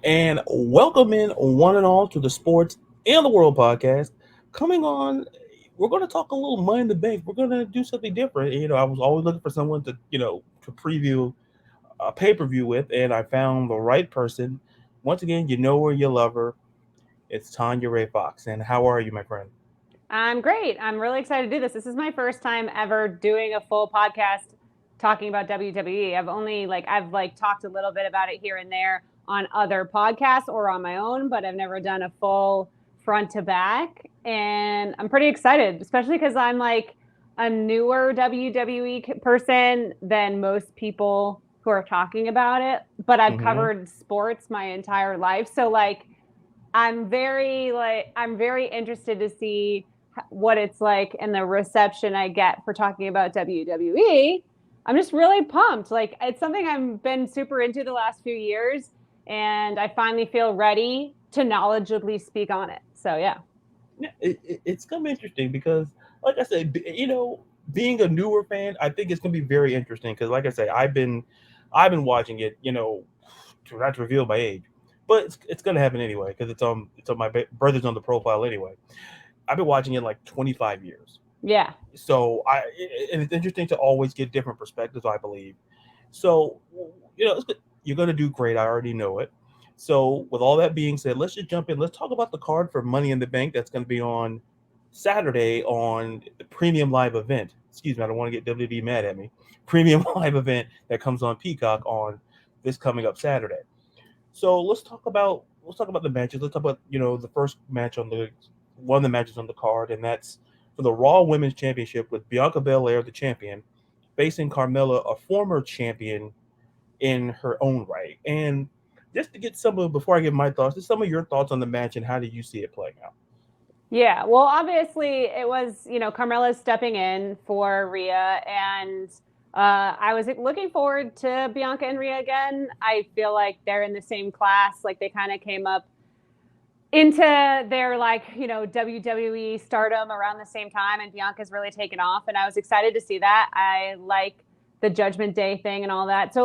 And welcome in one and all to the Sports and the World podcast. Coming on, we're going to talk a little Money in the Bank. We're going to do something different. I was always looking for someone to preview a pay per view with, and I found the right person. Once again, you know her, you love her. It's Tanya Ray Fox. And how are you, my friend? I'm great. I'm really excited to do this. This is my first time ever doing a full podcast talking about WWE. I've talked a little bit about it here and there on other podcasts or on my own, but I've never done a full front to back. And I'm pretty excited, especially because I'm like a newer WWE person than most people who are talking about it, but I've Mm-hmm. covered sports my entire life. So I'm very interested to see what it's like and the reception I get for talking about WWE. I'm just really pumped. Like it's something I've been super into the last few years, and I finally feel ready to knowledgeably speak on it. So yeah. Yeah, it's going to be interesting because, like I said, being a newer fan, I think it's going to be very interesting because, like I say, I've been watching it. To not to reveal my age, but it's going to happen anyway because it's on my brother's on the profile anyway. I've been watching it like 25 years, Yeah. so and it's interesting to always get different perspectives. I believe so. You're going to do great. I already know it. So, with all that being said, let's just jump in. Let's talk about the card for Money in the Bank that's going to be on Saturday on the Premium Live event. Excuse me, I don't want to get WWE mad at me. Premium Live event that comes on Peacock on this coming up Saturday. So let's talk about the matches. Let's talk about the first match on the one of the matches on the card, and that's for the Raw Women's Championship with Bianca Belair, the champion, facing Carmella, a former champion in her own right. And just to get some of before I give my thoughts, just some of your thoughts on the match and how do you see it playing out? Yeah, well, obviously it was, Carmella's stepping in for Rhea, and I was looking forward to Bianca and Rhea again. I feel like they're in the same class, like they kind of came up into their WWE stardom around the same time, and Bianca's really taken off, and I was excited to see that. I like the Judgment Day thing and all that. So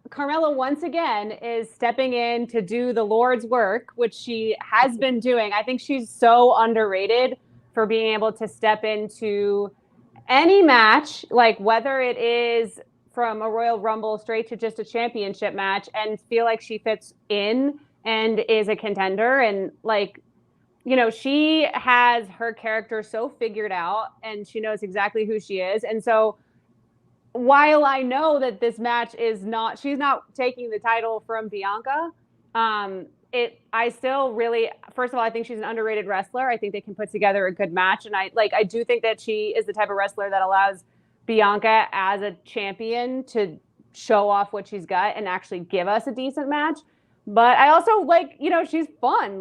Carmella once again is stepping in to do the Lord's work, which she has been doing. I think she's so underrated for being able to step into any match, like whether it is from a Royal Rumble straight to just a championship match, and feel like she fits in and is a contender. And she has her character so figured out and she knows exactly who she is. And so while I know that this match is not, she's not taking the title from Bianca. I still really, first of all, I think she's an underrated wrestler. I think they can put together a good match, and I do think that she is the type of wrestler that allows Bianca as a champion to show off what she's got and actually give us a decent match. But I also she's fun.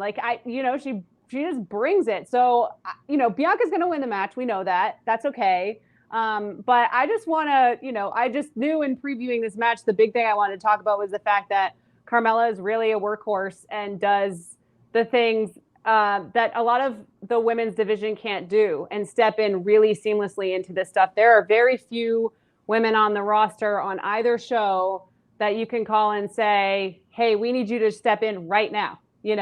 She just brings it. So Bianca's going to win the match. We know that. That's okay. But I just want to, I just knew in previewing this match, the big thing I wanted to talk about was the fact that Carmella is really a workhorse and does the things that a lot of the women's division can't do and step in really seamlessly into this stuff. There are very few women on the roster on either show that you can call and say, hey, we need you to step in right now, with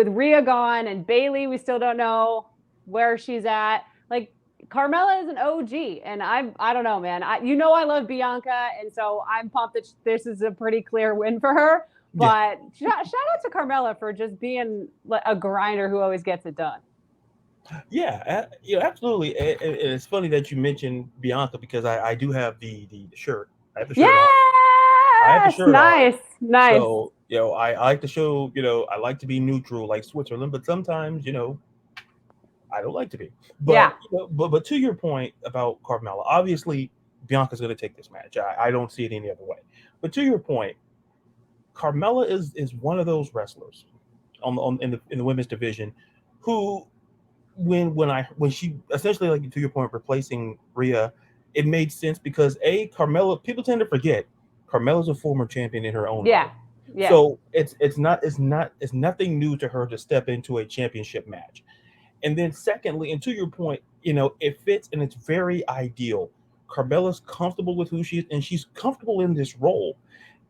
Rhea gone and Bayley, we still don't know where she's at. Like Carmella is an OG, and I don't know, man. I love Bianca, and so I'm pumped that this is a pretty clear win for her. Yeah. But shout out to Carmella for just being a grinder who always gets it done. Yeah, absolutely. And it's funny that you mentioned Bianca because I do have the shirt. I have the shirt on. I have the Yes, shirt on. nice, nice. So, I like to show, I like to be neutral like Switzerland, but sometimes, I don't like to be. Yeah, But to your point about Carmella, obviously Bianca's going to take this match. I don't see it any other way. But to your point, Carmella is one of those wrestlers on in the women's division who when she essentially, like, to your point, replacing Rhea, it made sense because Carmella, people tend to forget Carmella's a former champion in her own yeah, right. yeah, So it's nothing new to her to step into a championship match. And then secondly, and to your point, it fits and it's very ideal. Carmella's comfortable with who she is, and she's comfortable in this role.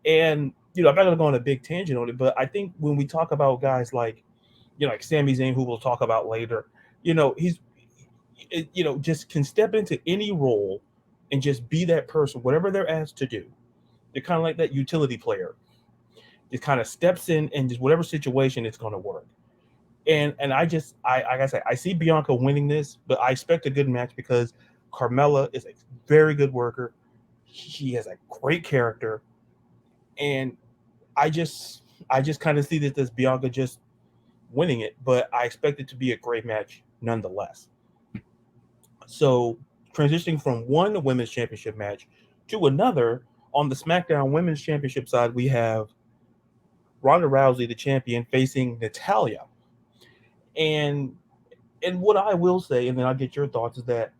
And I'm not going to go on a big tangent on it, but I think when we talk about guys like, like Sami Zayn, who we'll talk about later, he's, just can step into any role and just be that person, whatever they're asked to do. They're kind of like that utility player. It kind of steps in and just whatever situation, it's going to work. And I like I said, I see Bianca winning this, but I expect a good match because Carmella is a very good worker. She has a great character, and I just kind of see this as Bianca just winning it, but I expect it to be a great match nonetheless. So transitioning from one women's championship match to another, on the SmackDown Women's Championship side, we have Ronda Rousey, the champion, facing Natalya. And what I will say, and then I'll get your thoughts, is that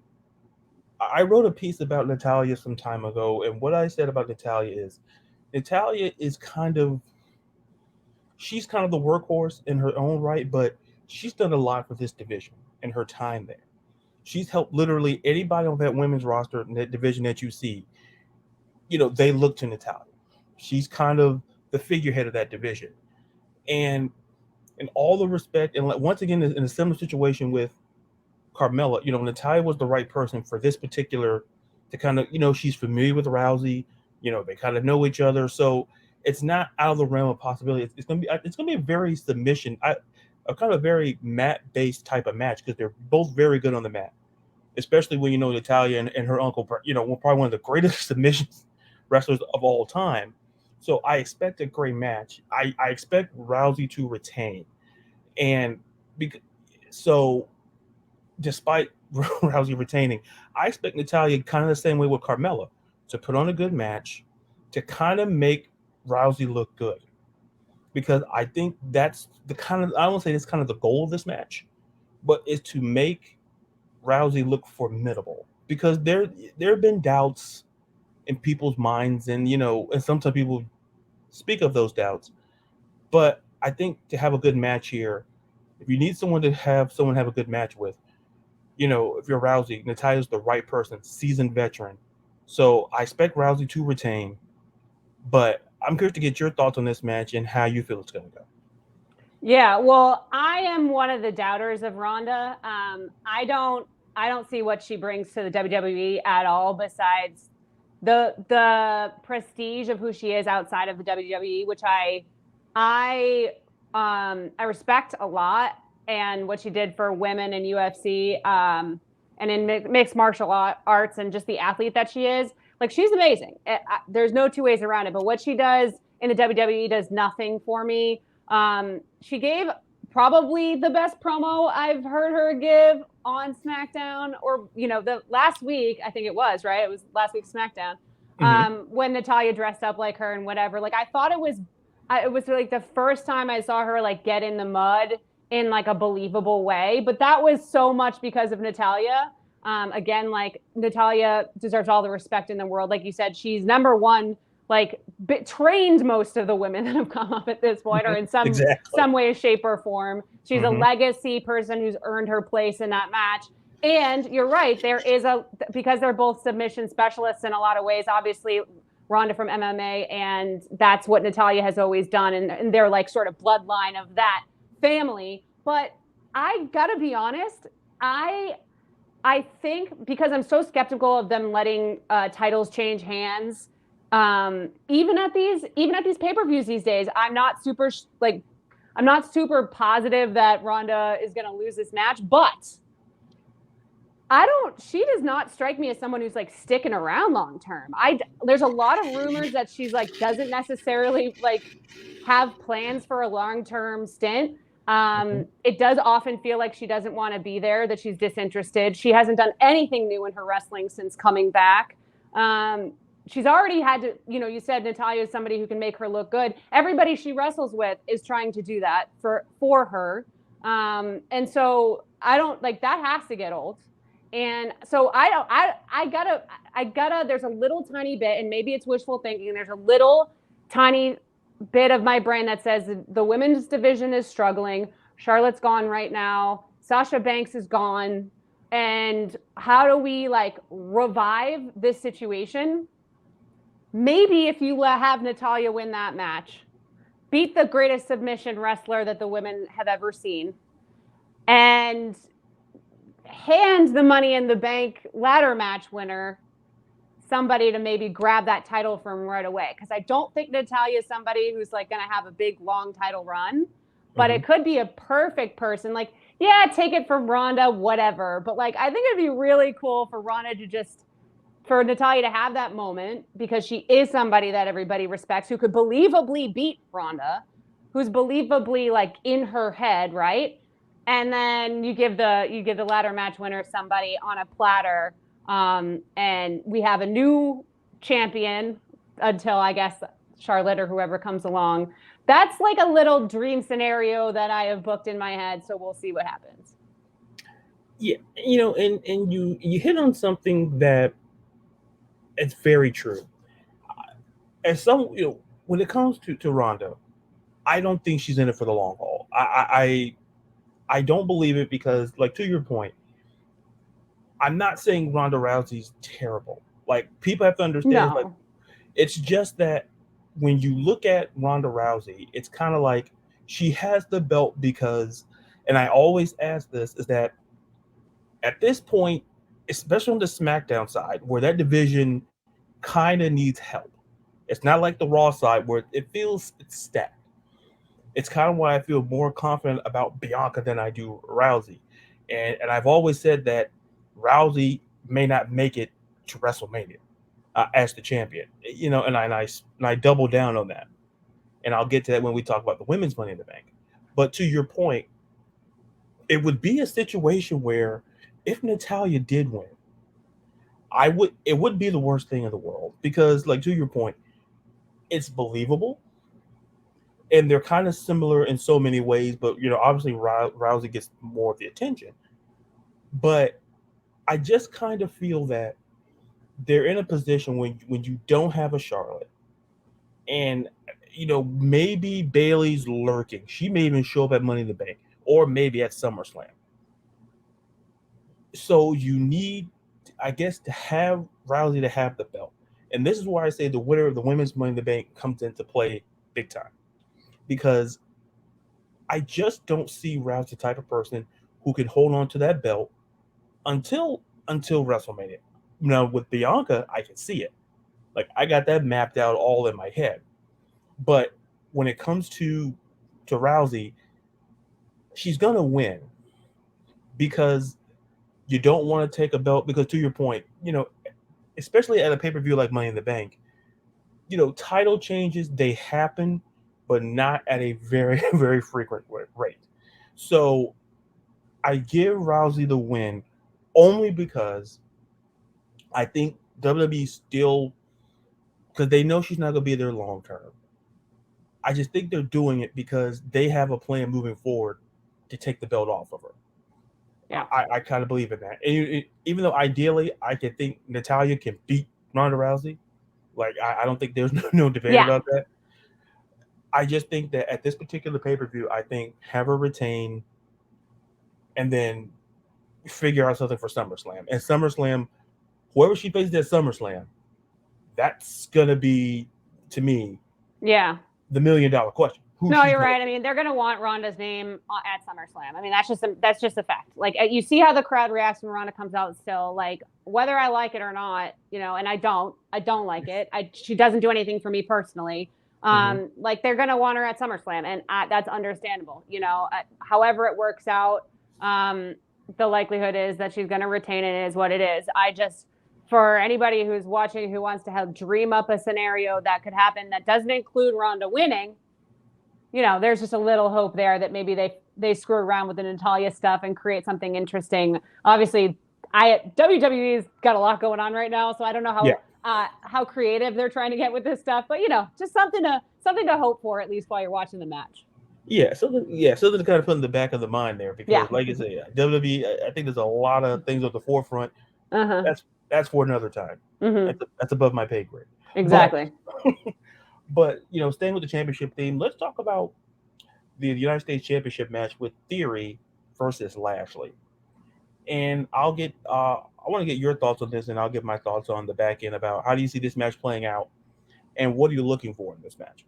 I wrote a piece about Natalya some time ago, and what I said about Natalya is she's kind of the workhorse in her own right, but she's done a lot for this division in her time there. She's helped literally anybody on that women's roster in that division that you see, they look to Natalya. She's kind of the figurehead of that division. And in all the respect, and once again, in a similar situation with Carmella, Natalya was the right person for this particular, to kind of, she's familiar with Rousey, they kind of know each other. So it's not out of the realm of possibility. It's gonna be a very submission, a kind of very mat-based type of match, because they're both very good on the mat, especially when Natalya and her uncle, probably one of the greatest submission wrestlers of all time. So I expect a great match. I expect Rousey to retain, and so despite Rousey retaining, I expect Natalya kind of the same way with Carmella, to put on a good match, to kind of make Rousey look good. Because I think that's I don't want to say that's kind of the goal of this match, but is to make Rousey look formidable. Because there have been doubts in people's minds, and and sometimes people speak of those doubts. But I think to have a good match here, if you need someone to have a good match with, if you're Rousey, Natalya's the right person, seasoned veteran. So I expect Rousey to retain, but I'm curious to get your thoughts on this match and how you feel it's going to go. Yeah, well, I am one of the doubters of Ronda. I don't see what she brings to the WWE at all, besides the prestige of who she is outside of the WWE, which I respect a lot, and what she did for women in UFC, and in mixed martial arts, and just the athlete that she is. Like, she's amazing. There's no two ways around it. But what she does in the WWE does nothing for me. She gave probably the best promo I've heard her give on SmackDown, or the last week, I think it was, right? It was last week's SmackDown. When Natalya dressed up like her and whatever. Like, I thought it was like the first time I saw her like get in the mud in like a believable way, but that was so much because of Natalya. Again, like, Natalya deserves all the respect in the world. Like you said, she's number one, like, trained most of the women that have come up at this point, or in some way, shape, or form. She's a legacy person who's earned her place in that match. And you're right, there is because they're both submission specialists in a lot of ways. Obviously, Ronda from MMA, and that's what Natalya has always done, and they're like sort of bloodline of that family. But I gotta be honest, I think, because I'm so skeptical of them letting titles change hands, even at these pay-per-views these days, I'm not super positive that Ronda is going to lose this match, but she does not strike me as someone who's like sticking around long term. There's a lot of rumors that she's like doesn't necessarily like have plans for a long-term stint. It does often feel like she doesn't want to be there, that she's disinterested. She hasn't done anything new in her wrestling since coming back. She's already had to, you said Natalya is somebody who can make her look good. Everybody she wrestles with is trying to do that for her. And so I don't like that, has to get old. And so I gotta, there's a little tiny bit, and maybe it's wishful thinking, there's a little tiny bit of my brain that says the women's division is struggling. Charlotte's gone right now. Sasha Banks is gone. and how do we like revive this situation? Maybe if you have Natalya win that match, beat the greatest submission wrestler that the women have ever seen, and hand the Money in the Bank ladder match winner somebody to maybe grab that title from right away. Because I don't think Natalya is somebody who's like going to have a big, long title run, but it could be a perfect person. Like, yeah, take it from Ronda, whatever. But like, I think it'd be really cool for Ronda to just, for Natalya to have that moment, because she is somebody that everybody respects, who could believably beat Ronda, who's believably like in her head, right? And then you give the ladder match winner somebody on a platter, and we have a new champion until I guess Charlotte or whoever comes along. That's like a little dream scenario that I have booked in my head. So we'll see what happens. Yeah, and you hit on something that it's very true. As some, when it comes to Ronda, I don't think she's in it for the long haul. I don't believe it because, like, to your point, I'm not saying Ronda Rousey's terrible. Like, people have to understand, like, it's just that when you look at Ronda Rousey, it's kind of like she has the belt because, and I always ask this, is that at this point, especially on the SmackDown side, where that division kind of needs help. It's not like the Raw side where it feels it's stacked. It's kind of why I feel more confident about Bianca than I do Rousey. And I've always said that Rousey may not make it to WrestleMania as the champion, and I double down on that. And I'll get to that when we talk about the women's Money in the Bank. But to your point, it would be a situation where if Natalya did win, it would be the worst thing in the world because, like, to your point, it's believable. And they're kind of similar in so many ways, but obviously Rousey gets more of the attention. But I just kind of feel that they're in a position when you don't have a Charlotte, and maybe Bayley's lurking. She may even show up at Money in the Bank, or maybe at SummerSlam. So you need, I guess, to have Rousey to have the belt, and this is why I say the winner of the women's Money in the Bank comes into play big time. Because I just don't see Rousey the type of person who can hold on to that belt until WrestleMania. Now with Bianca, I can see it. Like, I got that mapped out all in my head. But when it comes to Rousey, she's gonna win because you don't want to take a belt. Because to your point, especially at a pay-per-view like Money in the Bank, title changes, they happen, but not at a very, very frequent rate. So I give Rousey the win only because I think WWE still, because they know she's not going to be there long term. I just think they're doing it because they have a plan moving forward to take the belt off of her. Yeah, I kind of believe in that. And even though ideally I can think Natalya can beat Ronda Rousey, like I don't think there's no debate about that. I just think that at this particular pay-per-view, I think have her retain and then figure out something for SummerSlam. And SummerSlam, whoever she faces at SummerSlam, that's going to be, to me, the $1 million question. No, you're right. I mean, they're going to want Ronda's name at SummerSlam. I mean, that's just a fact. Like, you see how the crowd reacts when Ronda comes out still. Like, whether I like it or not, and I don't like it. She doesn't do anything for me personally. Like, they're going to want her at SummerSlam, and that's understandable. However it works out, the likelihood is that she's going to retain it is what it is. For anybody who's watching who wants to help dream up a scenario that could happen that doesn't include Ronda winning, there's just a little hope there that maybe they screw around with the Natalya stuff and create something interesting. Obviously, WWE's got a lot going on right now, so I don't know how creative they're trying to get with this stuff, but just something to hope for at least while you're watching the match. Something to kind of put in the back of the mind there because, like you say, WWE, I think there's a lot of things at the forefront. That's for another time. That's above my pay grade. Exactly. But staying with the championship theme, let's talk about the United States Championship match with Theory versus Lashley. And I want to get your thoughts on this, and I'll get my thoughts on the back end about how do you see this match playing out, and what are you looking for in this match?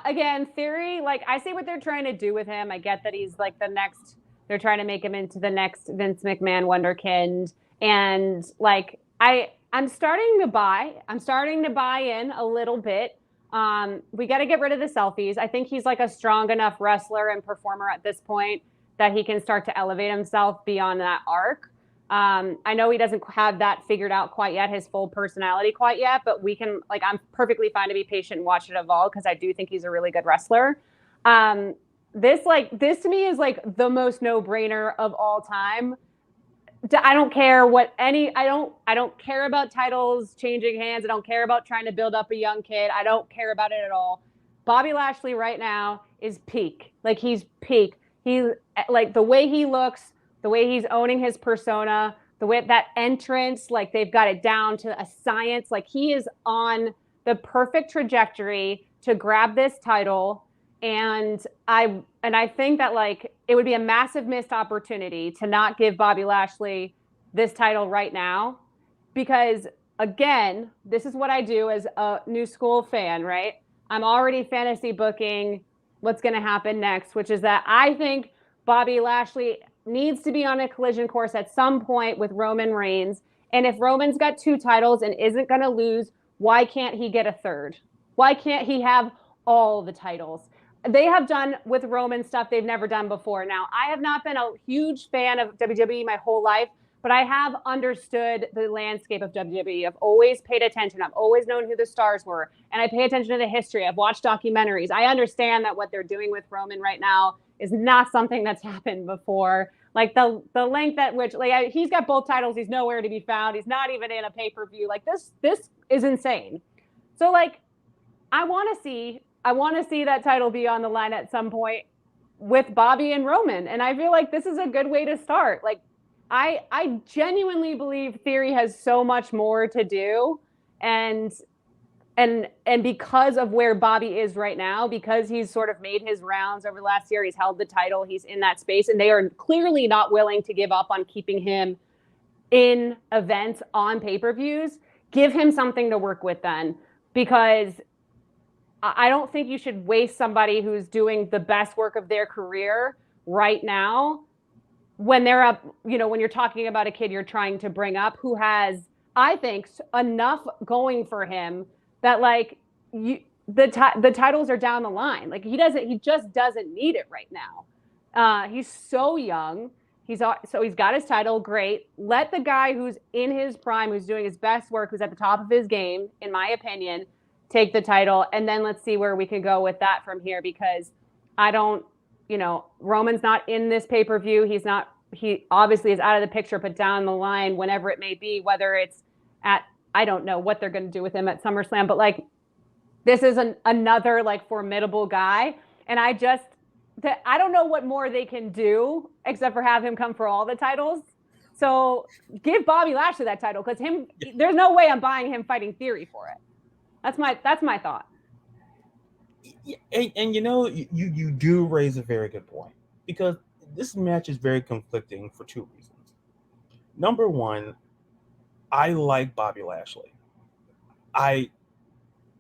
Again, Theory, like I see what they're trying to do with him. I get that he's like the next. They're trying to make him into the next Vince McMahon wonderkind, and like I'm starting to buy. I'm starting to buy in a little bit. We got to get rid of the selfies. I think he's like a strong enough wrestler and performer at this point that he can start to elevate himself beyond that arc. I know he doesn't have that figured out quite yet, his full personality quite yet, but we can, like, I'm perfectly fine to be patient and watch it evolve because I do think he's a really good wrestler. This to me is like the most no-brainer of all time. I don't care I don't care about titles changing hands. I don't care about trying to build up a young kid. I don't care about it at all. Bobby Lashley right now is peak. Like he's peak. He like the way he looks, the way he's owning his persona, the way that entrance, like they've got it down to a science. Like he is on the perfect trajectory to grab this title. And I think that like it would be a massive missed opportunity to not give Bobby Lashley this title right now, because again, this is what I do as a new school fan, right? I'm already fantasy booking what's going to happen next, which is that I think Bobby Lashley needs to be on a collision course at some point with Roman Reigns. And if Roman's got 2 titles and isn't going to lose, why can't he get a third? Why can't he have all the titles? They have done with Roman stuff they've never done before. Now, I have not been a huge fan of WWE my whole life, but I have understood the landscape of WWE. I've always paid attention. I've always known who the stars were, and I pay attention to the history. I've watched documentaries. I understand that what they're doing with Roman right now is not something that's happened before. Like the length at which he's got both titles, he's nowhere to be found. He's not even in a pay-per-view. Like this is insane. So like I want to see that title be on the line at some point with Bobby and Roman. And I feel like this is a good way to start. Like I genuinely believe Theory has so much more to do. And because of where Bobby is right now, because he's sort of made his rounds over the last year, he's held the title, he's in that space, and they are clearly not willing to give up on keeping him in events on pay-per-views. Give him something to work with then, because I don't think you should waste somebody who's doing the best work of their career right now when they're up, when you're talking about a kid you're trying to bring up who has, I think, enough going for him that like the titles are down the line. Like he just doesn't need it right now. He's so young. He's got his title. Great. Let the guy who's in his prime, who's doing his best work, who's at the top of his game, in my opinion, take the title, and then let's see where we can go with that from here, because Roman's not in this pay-per-view. He obviously is out of the picture, but down the line, whenever it may be, whether it's I don't know what they're going to do with him at SummerSlam, but like this is another like formidable guy. And I don't know what more they can do except for have him come for all the titles. So give Bobby Lashley that title, because there's no way I'm buying him fighting Theory for it. That's my thought. And you do raise a very good point, because this match is very conflicting for 2 reasons. Number one, I like Bobby Lashley.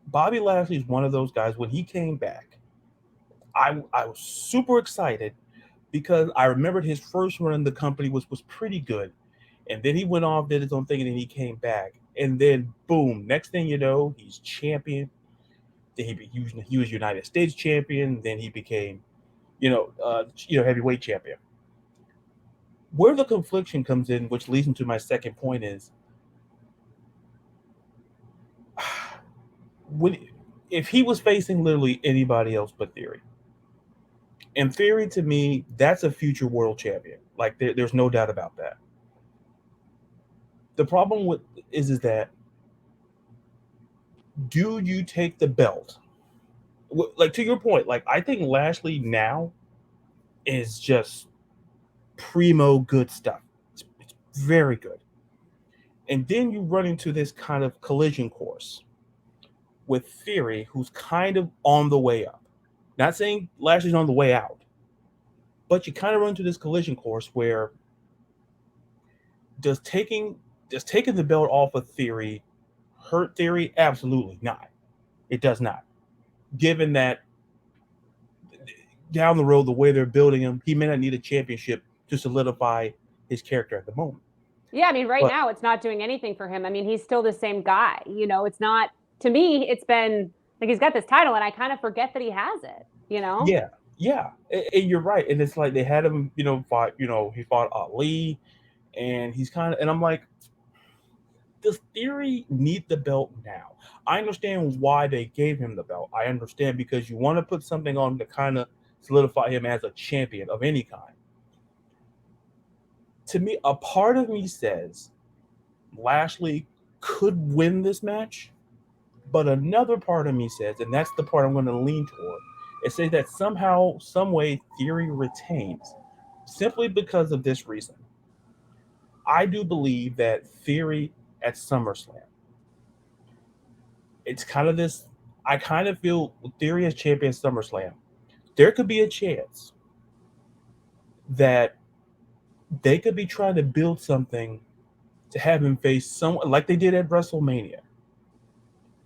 Bobby Lashley is one of those guys. When he came back, I was super excited because I remembered his first run in the company was pretty good, and then he went off, did his own thing, and then he came back. And then, boom, next thing you know, he's champion. Then he was United States champion. Then he became, heavyweight champion. Where the confliction comes in, which leads into my second point, is if he was facing literally anybody else but Theory. In Theory, to me, that's a future world champion. Like there's no doubt about that. The problem is that, do you take the belt? Like, to your point, like I think Lashley now is just primo good stuff. It's very good. And then you run into this kind of collision course with Theory, who's kind of on the way up. Not saying Lashley's on the way out, But you kind of run into this collision course where does taking the belt off of Theory hurt Theory? Absolutely not. It does not. Given that down the road, the way they're building him, he may not need a championship to solidify his character at the moment. Yeah, I mean, right But now it's not doing anything for him. I mean, he's still the same guy. You know, it's not, to me, it's been like he's got this title and I kind of forget that he has it, you know? yeah, and you're right. And it's like they had him, he fought Ali, and he's kind of, and I'm like, does Theory need the belt now? I understand why they gave him the belt. I understand because you want to put something on to kind of solidify him as a champion of any kind. To me, a part of me says Lashley could win this match, but another part of me says, and that's the part I'm going to lean toward, it says that somehow, some way, Theory retains, simply because of this reason. I do believe that Theory at SummerSlam, it's kind of this, I kind of feel Theory as champion at SummerSlam, there could be a chance that they could be trying to build something to have him face someone like they did at WrestleMania.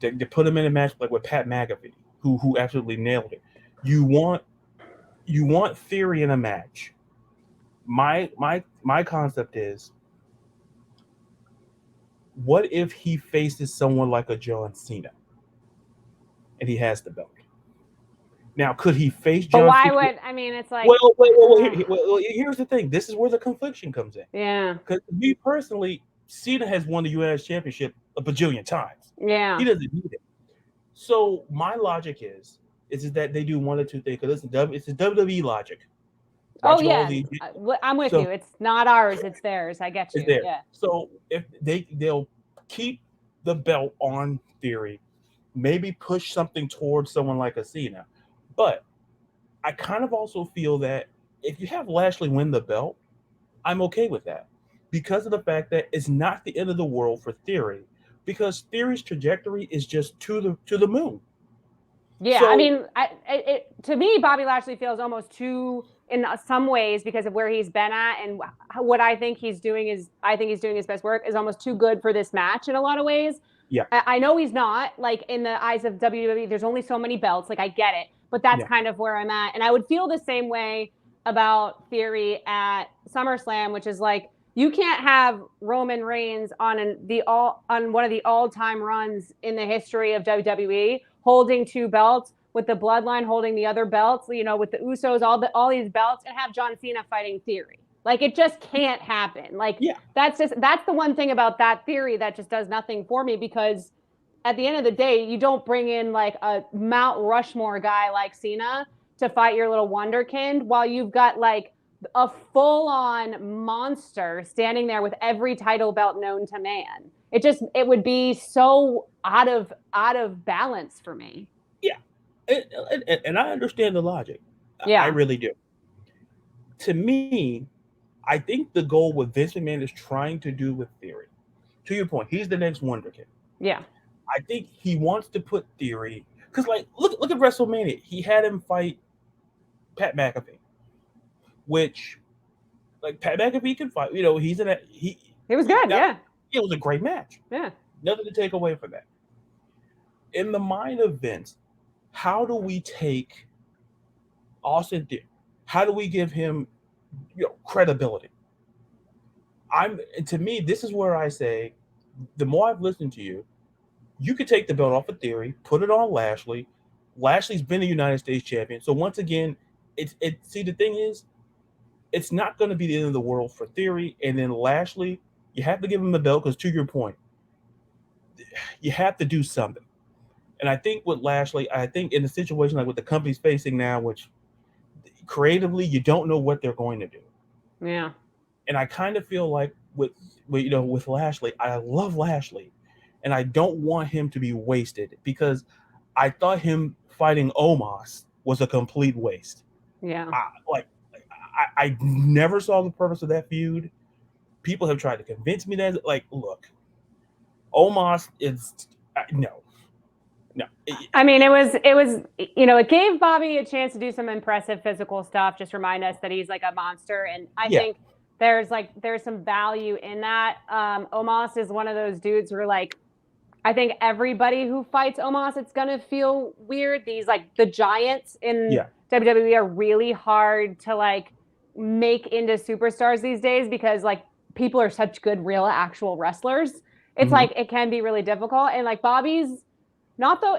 They put him in a match like with Pat McAfee, who absolutely nailed it. You want Theory in a match. My concept is, what if he faces someone like a John Cena and he has the belt? Now, could he face John But why Cena? would, I mean, it's like. Well, here's the thing. This is where the confliction comes in. Yeah. Because me personally, Cena has won the U.S. Championship a bajillion times. Yeah. He doesn't need it. So my logic is that they do one or two things. Because it's a WWE logic. Oh, yeah. I'm with you. It's not ours. It's theirs. I get you. Yeah. So if they'll keep the belt on Theory, maybe push something towards someone like a Cena. But I kind of also feel that if you have Lashley win the belt, I'm okay with that. Because of the fact that it's not the end of the world for Theory. Because Theory's trajectory is just to the moon. Yeah, so, I mean, to me, Bobby Lashley feels almost too, in some ways, because of where he's been at and what I think he's doing his best work, is almost too good for this match in a lot of ways. Yeah, I know he's not, like, in the eyes of WWE, there's only so many belts, like, I get it, but that's kind of where I'm at. And I would feel the same way about Theory at SummerSlam, which is like, you can't have Roman Reigns on one of the all-time runs in the history of WWE, holding two belts, with the Bloodline holding the other belts, with the Usos, all these belts, and have John Cena fighting Theory. Like, it just can't happen. Like, that's the one thing about that theory that just does nothing for me, because at the end of the day, you don't bring in like a Mount Rushmore guy like Cena to fight your little wonderkind while you've got like a full-on monster standing there with every title belt known to man. It would be so out of balance for me. Yeah. And I understand the logic. Yeah. I really do. To me, I think the goal what Vince McMahon is trying to do with Theory, to your point, he's the next wonderkid. Yeah. I think he wants to put Theory, because like look at WrestleMania. He had him fight Pat McAfee, which like Pat McAfee can fight. He's in a he was good. It was a great match. Yeah. Nothing to take away from that. In the mind of Vince, how do we take Austin Theory? How do we give him credibility? To me, this is where I say, the more I've listened to you, you could take the belt off of Theory, put it on Lashley. Lashley's been a United States champion. So once again, see, the thing is, it's not going to be the end of the world for Theory. And then Lashley, you have to give him the belt, because to your point, you have to do something. And I think with Lashley, in a situation like what the company's facing now, which creatively you don't know what they're going to do. Yeah. And I kind of feel like with Lashley, I love Lashley, and I don't want him to be wasted, because I thought him fighting Omos was a complete waste. Yeah. I never saw the purpose of that feud. People have tried to convince me that, like, look, Omos is no. I mean, it was, it gave Bobby a chance to do some impressive physical stuff. Just remind us that he's like a monster. And I think there's some value in that. Omos is one of those dudes where like, I think everybody who fights Omos, it's going to feel weird. These like the giants in WWE are really hard to like make into superstars these days because like people are such good, real, actual wrestlers. It's like, it can be really difficult. And like Bobby's,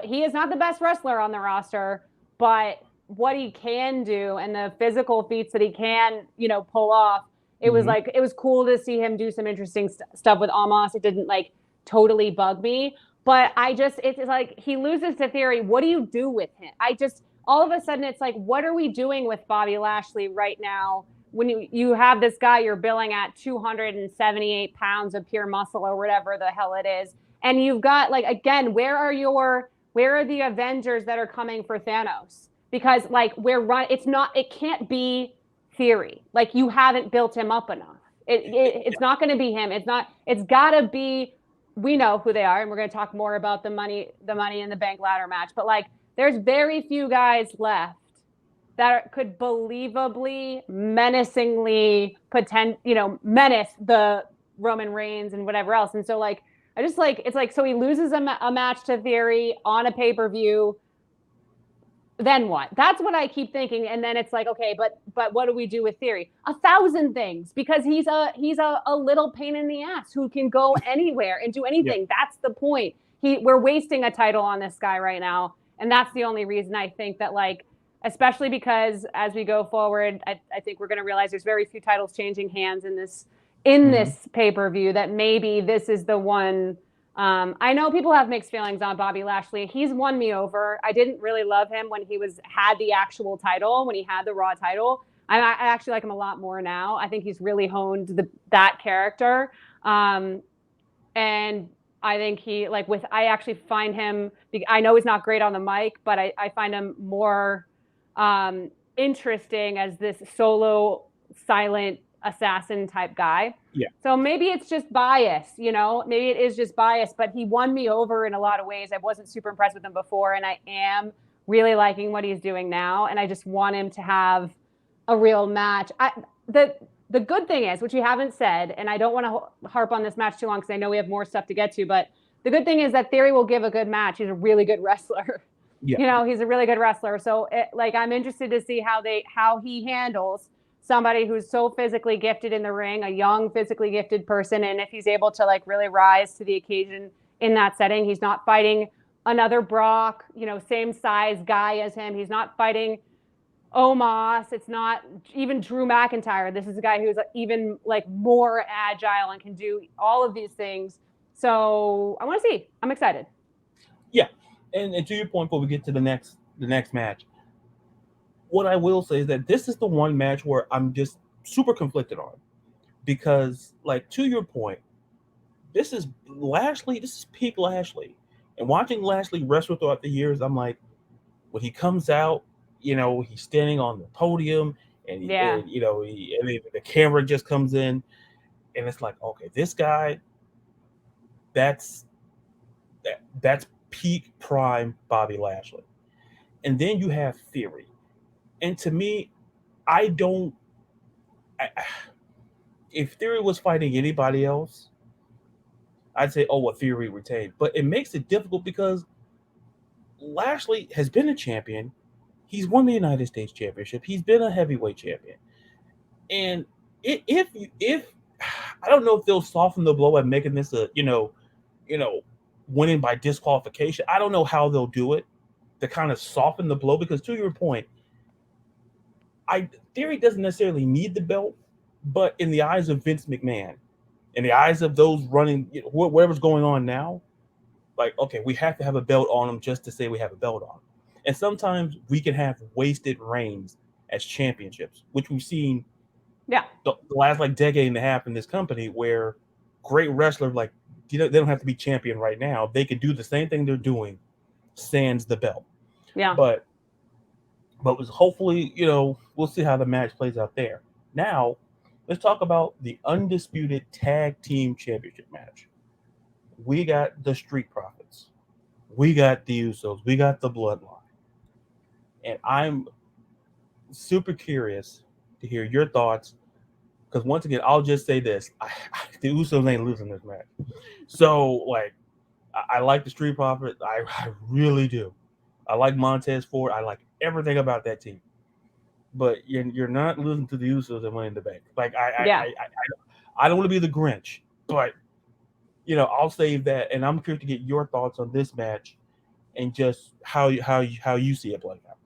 he is not the best wrestler on the roster, but what he can do and the physical feats that he can, pull off, it was like, it was cool to see him do some interesting stuff with Omos. It didn't like totally bug me, but it's like he loses to Theory. What do you do with him? All of a sudden it's like, what are we doing with Bobby Lashley right now? When you have this guy you're billing at 278 pounds of pure muscle or whatever the hell it is. And you've got like, again, where are the Avengers that are coming for Thanos? Because like it can't be Theory. Like you haven't built him up enough. It's not going to be him. It's gotta be, we know who they are. And we're going to talk more about the money in the bank ladder match, but like there's very few guys left that could believably, menacingly menace the Roman Reigns and whatever else. And so like, I just like, it's like, so he loses a match to Theory on a pay-per-view. Then what? That's what I keep thinking. And then it's like, okay, but what do we do with Theory? 1,000 things, because he's a little pain in the ass who can go anywhere and do anything. That's the point. We're wasting a title on this guy right now. And that's the only reason I think that like, especially because as we go forward, I think we're going to realize there's very few titles changing hands in this pay-per-view, that maybe this is the one. I know people have mixed feelings on Bobby Lashley. He's won me over. I didn't really love him when he had the actual title, when he had the Raw title. I actually like him a lot more now. I think he's really honed that character. And I think I actually find him, I know he's not great on the mic, but I find him more interesting as this solo, silent assassin type guy. Yeah. So maybe it's just bias, maybe it is just bias, but he won me over in a lot of ways. I wasn't super impressed with him before, and I am really liking what he's doing now. And I just want him to have a real match. The good thing is, which we haven't said, and I don't want to harp on this match too long because I know we have more stuff to get to, but the good thing is that Theory will give a good match. He's a really good wrestler. Yeah. He's a really good wrestler. So I'm interested to see how he handles somebody who's so physically gifted in the ring, a young, physically gifted person. And if he's able to like really rise to the occasion in that setting. He's not fighting another Brock, same size guy as him. He's not fighting Omos. It's not even Drew McIntyre. This is a guy who's even like more agile and can do all of these things. So I want to see. I'm excited. Yeah. And to your point, before we get to the next match, what I will say is that this is the one match where I'm just super conflicted on, because, like, to your point, this is Lashley. This is peak Lashley, and watching Lashley wrestle throughout the years, I'm like, when he comes out, he's standing on the podium, and the camera just comes in, and it's like, okay, this guy, that's peak prime Bobby Lashley, and then you have Theory. And to me, if Theory was fighting anybody else, I'd say, Theory retained. But it makes it difficult because Lashley has been a champion. He's won the United States Championship. He's been a heavyweight champion. And if I don't know if they'll soften the blow by making this winning by disqualification. I don't know how they'll do it to kind of soften the blow, because to your point, Theory doesn't necessarily need the belt, but in the eyes of Vince McMahon, in the eyes of those running, whatever's going on now, like, okay, we have to have a belt on him just to say we have a belt on him. And sometimes we can have wasted reigns as championships, which we've seen the last decade and a half in this company, where great wrestlers, they don't have to be champion right now. They could do the same thing they're doing, sans the belt. Yeah. But hopefully, we'll see how the match plays out there. Now, let's talk about the Undisputed Tag Team Championship match. We got the Street Profits we got the Usos, we got the Bloodline, and I'm super curious to hear your thoughts. Because once again, I'll just say this: the Usos ain't losing this match. So, like, I like the Street Profits. I really do. I like Montez Ford. I like everything about that team. But you're not losing to the Usos and winning the bank. Like Yeah. I don't want to be the Grinch, but I'll save that. And I'm curious to get your thoughts on this match and just how you see it playing out.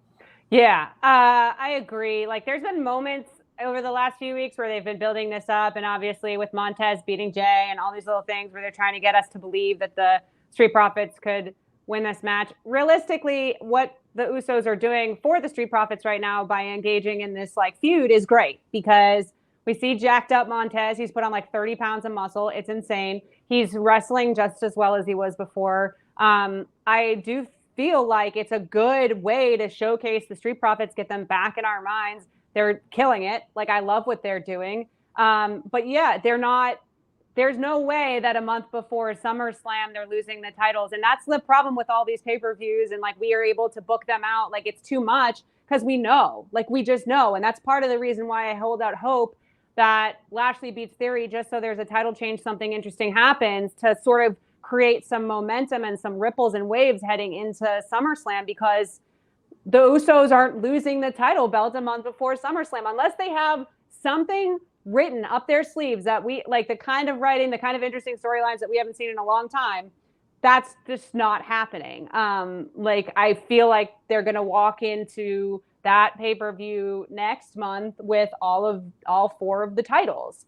Yeah, I agree. Like, there's been moments over the last few weeks where they've been building this up, and obviously with Montez beating Jay and all these little things where they're trying to get us to believe that the Street Profits could win this match. Realistically, what the Usos are doing for the Street Profits right now by engaging in this like feud is great, because we see jacked up Montez. He's put on like 30 pounds of muscle. It's insane. He's wrestling just as well as he was before. I do feel like it's a good way to showcase the Street Profits, get them back in our minds. They're killing it. Like, I love what they're doing. But yeah, there's no way that a month before SummerSlam they're losing the titles. And that's the problem with all these pay-per-views. And like, we are able to book them out. Like, it's too much because we know, like, we just know. And that's part of the reason why I hold out hope that Lashley beats Theory, just so there's a title change, something interesting happens to sort of create some momentum and some ripples and waves heading into SummerSlam, because the Usos aren't losing the title belt a month before SummerSlam unless they have something written up their sleeves that we like, the kind of writing, the kind of interesting storylines that we haven't seen in a long time. That's just not happening. Like, I feel like they're going to walk into that pay-per-view next month with all four of the titles.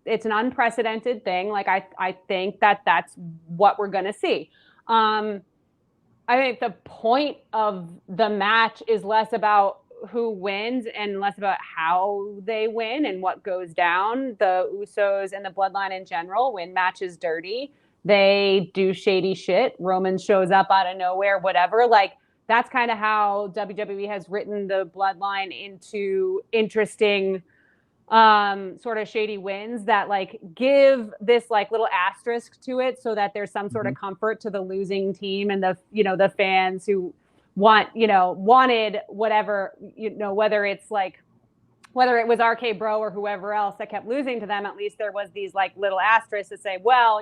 It's an unprecedented thing. Like, I think that's what we're going to see. I think the point of the match is less about who wins and less about how they win and what goes down. The Usos and the Bloodline in general win matches dirty. They do shady shit. Roman shows up out of nowhere, whatever. Like, that's kind of how WWE has written the Bloodline into interesting sort of shady wins that like give this like little asterisk to it, so that there's some sort of comfort to the losing team and the fans who wanted whatever, whether it was RK Bro or whoever else that kept losing to them. At least there was these like little asterisks to say, well,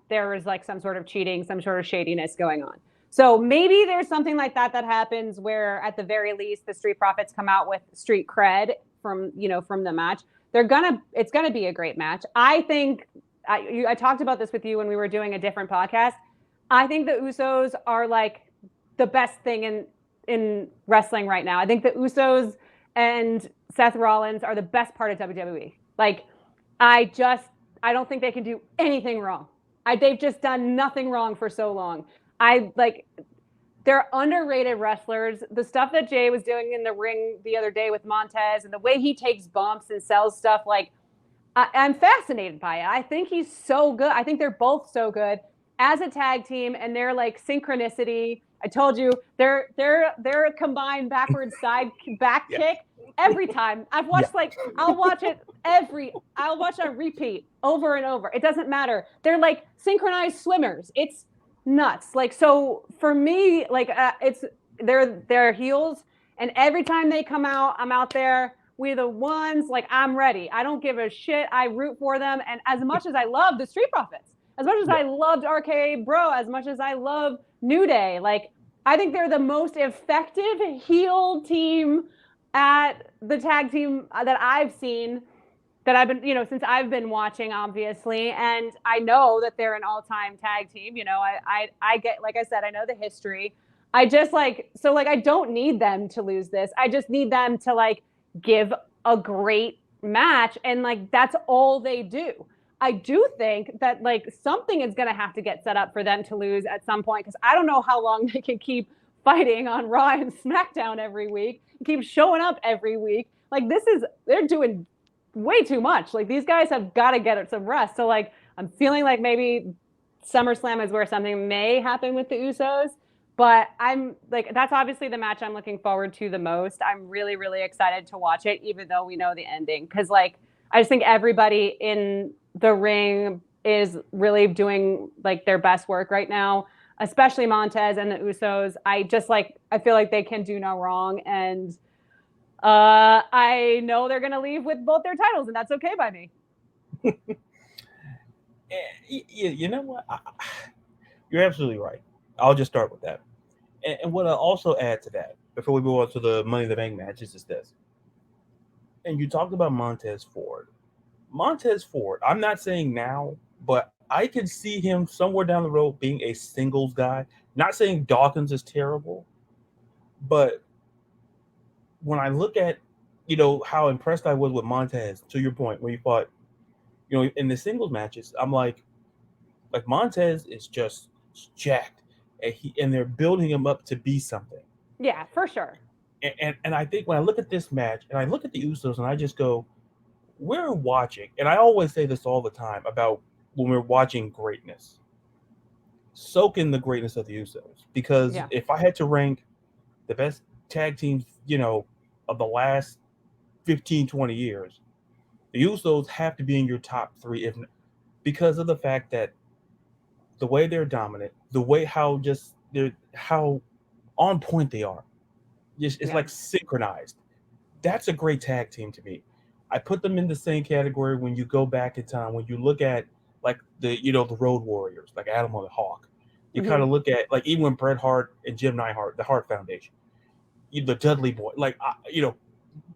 there was like some sort of cheating, some sort of shadiness going on. So maybe there's something like that happens where at the very least the Street Profits come out with street cred from the match. It's gonna be a great match. I think I talked about this with you when we were doing a different podcast. I think the Usos are like the best thing in wrestling right now. I think the Usos and Seth Rollins are the best part of WWE. Like, I don't think they can do anything wrong. They've just done nothing wrong for so long. They're underrated wrestlers. The stuff that Jay was doing in the ring the other day with Montez and the way he takes bumps and sells stuff, like, I'm fascinated by it. I think he's so good. I think they're both so good as a tag team, and they're like synchronicity. I told you they're a combined backwards side back kick every time. I've watched I'll watch on repeat over and over. It doesn't matter. They're like synchronized swimmers. It's nuts. Like, so for me, like they're heels, and every time they come out, I'm out there. We're the ones. Like, I'm ready. I don't give a shit. I root for them. And as much as I love the Street Profits, as much as I loved RK Bro, as much as I love New Day, like, I think they're the most effective heel team at the tag team that I've seen, that I've been, since I've been watching, obviously. And I know that they're an all-time tag team. I get, like I said, I know the history. I just I don't need them to lose this. I just need them to give a great match. And that's all they do. I do think that something is going to have to get set up for them to lose at some point, because I don't know how long they can keep fighting on Raw and SmackDown every week, keep showing up every week. They're doing way too much. These guys have got to get some rest. So I'm feeling like maybe SummerSlam is where something may happen with the Usos, but I'm that's obviously the match I'm looking forward to the most. I'm really, really excited to watch it, even though we know the ending. Cause I just think everybody in the ring is really doing like their best work right now, especially Montez and the Usos. I feel like they can do no wrong. And I know they're going to leave with both their titles, and that's okay by me. You know what? You're absolutely right. I'll just start with that. And what I'll also add to that, before we move on to the Money in the Bank matches, is this. And you talked about Montez Ford. Montez Ford, I'm not saying now, but I can see him somewhere down the road being a singles guy. Not saying Dawkins is terrible, but when I look at, how impressed I was with Montez, to your point, when you fought, in the singles matches, I'm like Montez is just jacked, and they're building him up to be something. Yeah, for sure. And I think when I look at this match and I look at the Usos and I just go, we're watching, and I always say this all the time about when we're watching greatness, soak in the greatness of the Usos. Because if I had to rank the best tag teams, of the last 15, 20 years, the Usos have to be in your top three, because of the fact that the way they're dominant, the way how on point they are. It's like synchronized. That's a great tag team to me. I put them in the same category when you go back in time, when you look at like the Road Warriors, like Adam and the Hawk. You kind of look at like even when Bret Hart and Jim Neidhart, the Hart Foundation, the Dudley Boy, like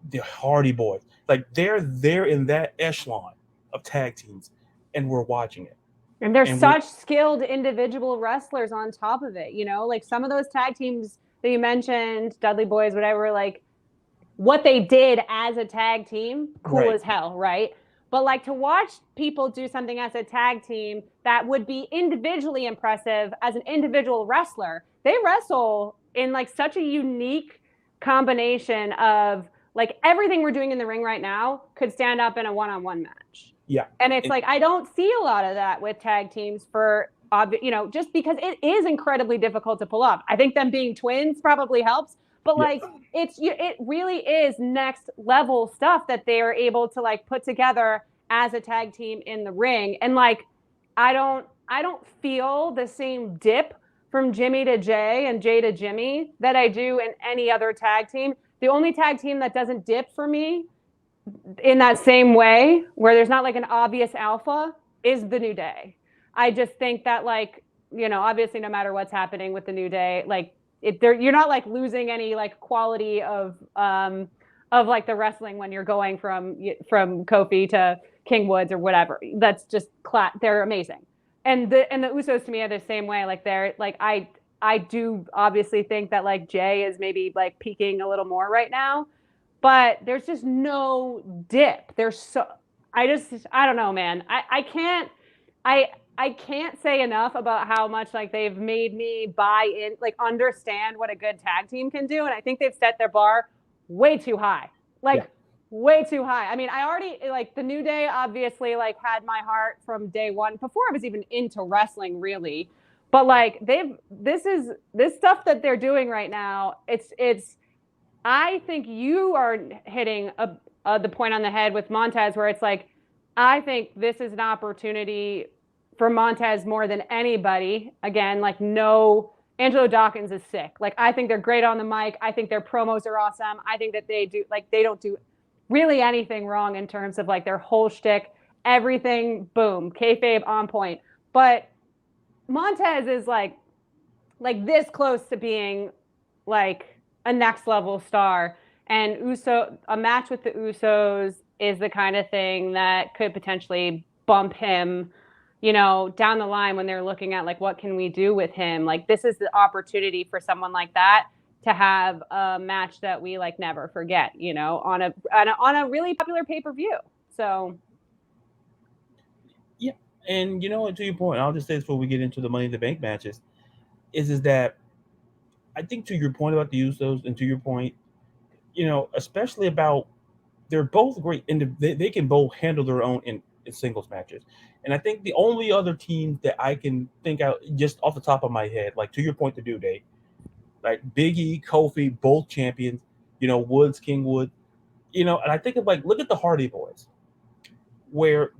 the Hardy Boys, like they're in that echelon of tag teams, and we're watching it. And they're such skilled individual wrestlers on top of it, like some of those tag teams that you mentioned, Dudley Boys, whatever, like what they did as a tag team, cool as hell, right? But like to watch people do something as a tag team that would be individually impressive as an individual wrestler, they wrestle in like such a unique combination of like everything we're doing in the ring right now could stand up in a one-on-one match. Yeah. And it's like, I don't see a lot of that with tag teams for, just because it is incredibly difficult to pull off. I think them being twins probably helps, but like it really is next level stuff that they are able to like put together as a tag team in the ring. And like, I don't feel the same dip from Jimmy to Jay and Jay to Jimmy that I do in any other tag team. The only tag team that doesn't dip for me in that same way, where there's not like an obvious alpha, is the New Day. I just think that like, obviously no matter what's happening with the New Day, like you're not like losing any like quality of like the wrestling when you're going from Kofi to King Woods or whatever. That's just they're amazing. And the Usos to me are the same way. Like they're like, I do obviously think that like Jay is maybe like peaking a little more right now, but there's just no dip. I don't know, man. I can't say enough about how much like they've made me buy in, like understand what a good tag team can do. And I think they've set their bar way too high, way too high. I mean, I already like the New Day obviously like had my heart from day one before I was even into wrestling really. But like this stuff that they're doing right now, it's I think you are hitting the point on the head with Montez, where it's like, I think this is an opportunity for Montez more than anybody. Again, like Angelo Dawkins is sick. Like, I think they're great on the mic. I think their promos are awesome. I think that they don't do really anything wrong in terms of like their whole shtick, everything, boom, kayfabe on point. But Montez is like this close to being like a next level star, and a match with the Usos is the kind of thing that could potentially bump him, down the line when they're looking at like, what can we do with him? Like, this is the opportunity for someone like that to have a match that we like never forget, on a really popular pay-per-view. So. Yeah. And to your point, I'll just say this before we get into the Money in the Bank matches, is that I think to your point about the Usos and to your point, especially about they're both great and they can both handle their own in singles matches. And I think the only other team that I can think out just off the top of my head, like to your point, the New Day, like Big E, Kofi, both champions, Woods, King Wood, and I think of like, look at the Hardy Boys, where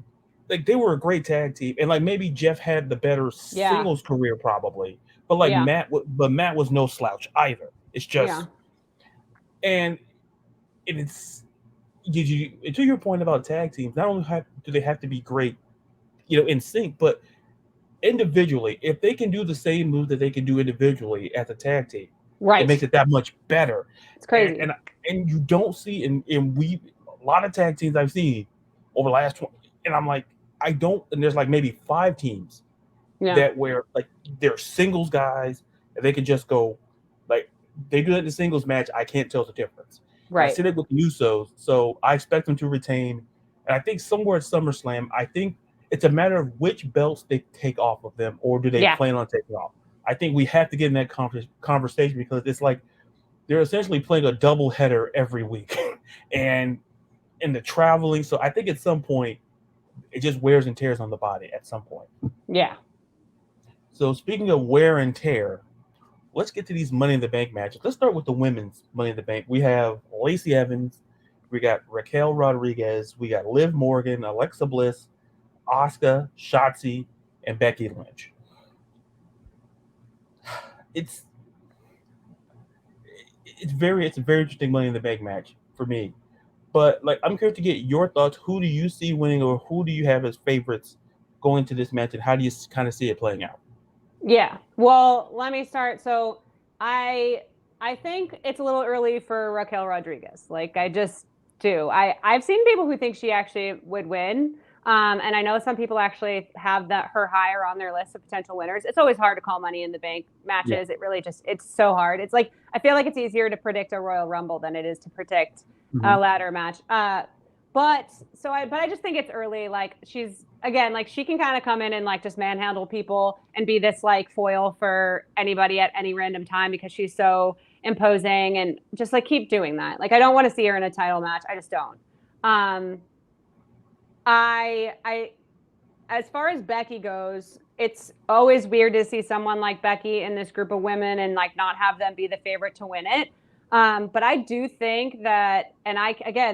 like they were a great tag team, and like maybe Jeff had the better Yeah. singles career probably, but like Yeah. Matt was no slouch either. It's Yeah. just and it's to your point about tag teams. Not only do they have to be great, in sync, but individually, if they can do the same move that they can do individually as a tag team, it makes Right. it that much better. It's And crazy. and you don't see a lot of tag teams I've seen over the last 20, and I'm like, I don't, and there's like maybe 5 teams Yeah. that where like they're singles guys and they can just go like they do it in the singles match. I can't tell the difference. And I Right. see it with the Usos, so I expect them to retain. And I think somewhere at SummerSlam, I think it's a matter of which belts they take off of them, or do they Yeah. plan on taking off. I think we have to get in that conversation because it's like they're essentially playing a double header every week, and in the traveling. So I think at some point it just wears and tears on the body at some point. Yeah. So speaking of wear and tear, let's get to these Money in the Bank matches. Let's start with the women's Money in the Bank. We have Lacey Evans, we got Raquel Rodriguez, we got Liv Morgan, Alexa Bliss, Asuka, Shotzi, and Becky Lynch. It's it's a very interesting Money in the Bank match for me. But like I'm curious to get your thoughts. Who do you see winning, or who do you have as favorites going to this match, and how do you kind of see it playing out? Yeah. Well, let me start. So I think it's a little early for Raquel Rodriguez. Like I just do. I've seen people who think she actually would win. And I know some people actually have her higher on their list of potential winners. It's always hard to call Money in the Bank matches. Yeah. It really it's so hard. It's like I feel like it's easier to predict a Royal Rumble than it is to predict a ladder match. But I just think it's early. Like she's again, like she can kind of come in and like just manhandle people and be this like foil for anybody at any random time because she's so imposing and just like keep doing that. Like I don't want to see her in a title match. I just don't. I as far as Becky goes, it's always weird to see someone like Becky in this group of women and like not have them be the favorite to win it. But I do think that, and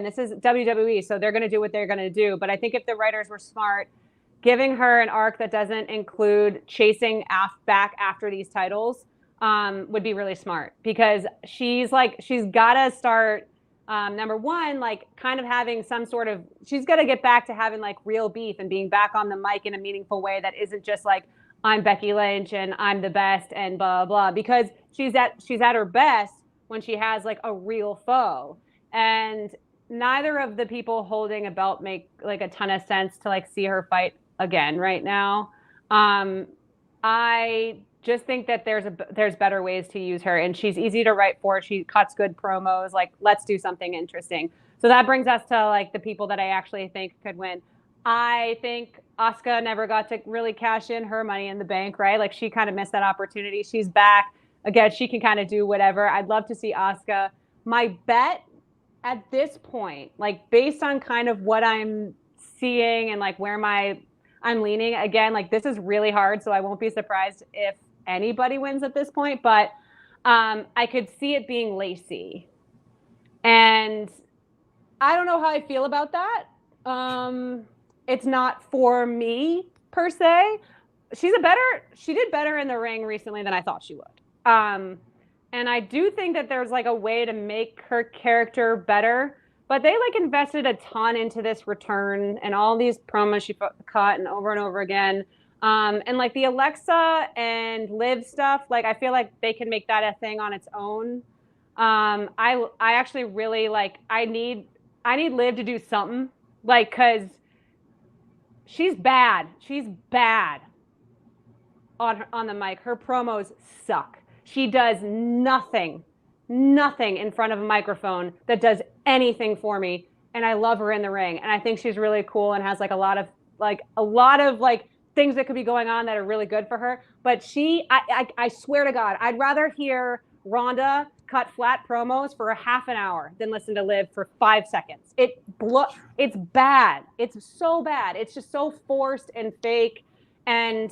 this is WWE, so they're going to do what they're going to do. But I think if the writers were smart, giving her an arc that doesn't include chasing back after these titles would be really smart because she's got to start, number one, like kind of having some sort of, she's got to get back to having like real beef and being back on the mic in a meaningful way that isn't just like, I'm Becky Lynch and I'm the best and blah, blah, because she's at her best when she has like a real foe. And neither of the people holding a belt make like a ton of sense to like see her fight again right now. I just think that there's better ways to use her and she's easy to write for. She cuts good promos. Like, let's do something interesting. So that brings us to like the people that I actually think could win. I think Asuka never got to really cash in her Money in the Bank, right? Like she kind of missed that opportunity. She's back. Again, she can kind of do whatever. I'd love to see Asuka. My bet at this point, like based on kind of what I'm seeing and like where I'm leaning, again, like this is really hard, so I won't be surprised if anybody wins at this point, but I could see it being Lacey. And I don't know how I feel about that. It's not for me per se. She did better in the ring recently than I thought she would. And I do think that there's like a way to make her character better, but they like invested a ton into this return and all these promos she cut and over again. And like the Alexa and Liv stuff, like I feel like they can make that a thing on its own. I actually really like, I need Liv to do something like, cause she's bad. She's bad on the mic. Her promos suck. She does nothing in front of a microphone that does anything for me. And I love her in the ring. And I think she's really cool and has like a lot of things that could be going on that are really good for her. But I swear to God, I'd rather hear Rhonda cut flat promos for a half an hour than listen to Liv for 5 seconds. It's bad. It's so bad. It's just so forced and fake and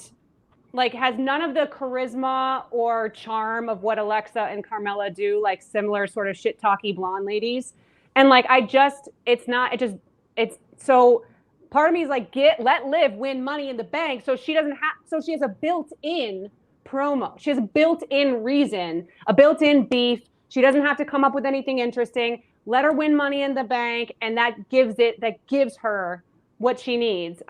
like has none of the charisma or charm of what Alexa and Carmella do, like similar sort of shit talky blonde ladies. And like, it's so part of me is like, let Liv win Money in the Bank so she doesn't have, so she has a built-in promo. She has a built-in reason, a built-in beef. She doesn't have to come up with anything interesting. Let her win Money in the Bank, and that gives her what she needs,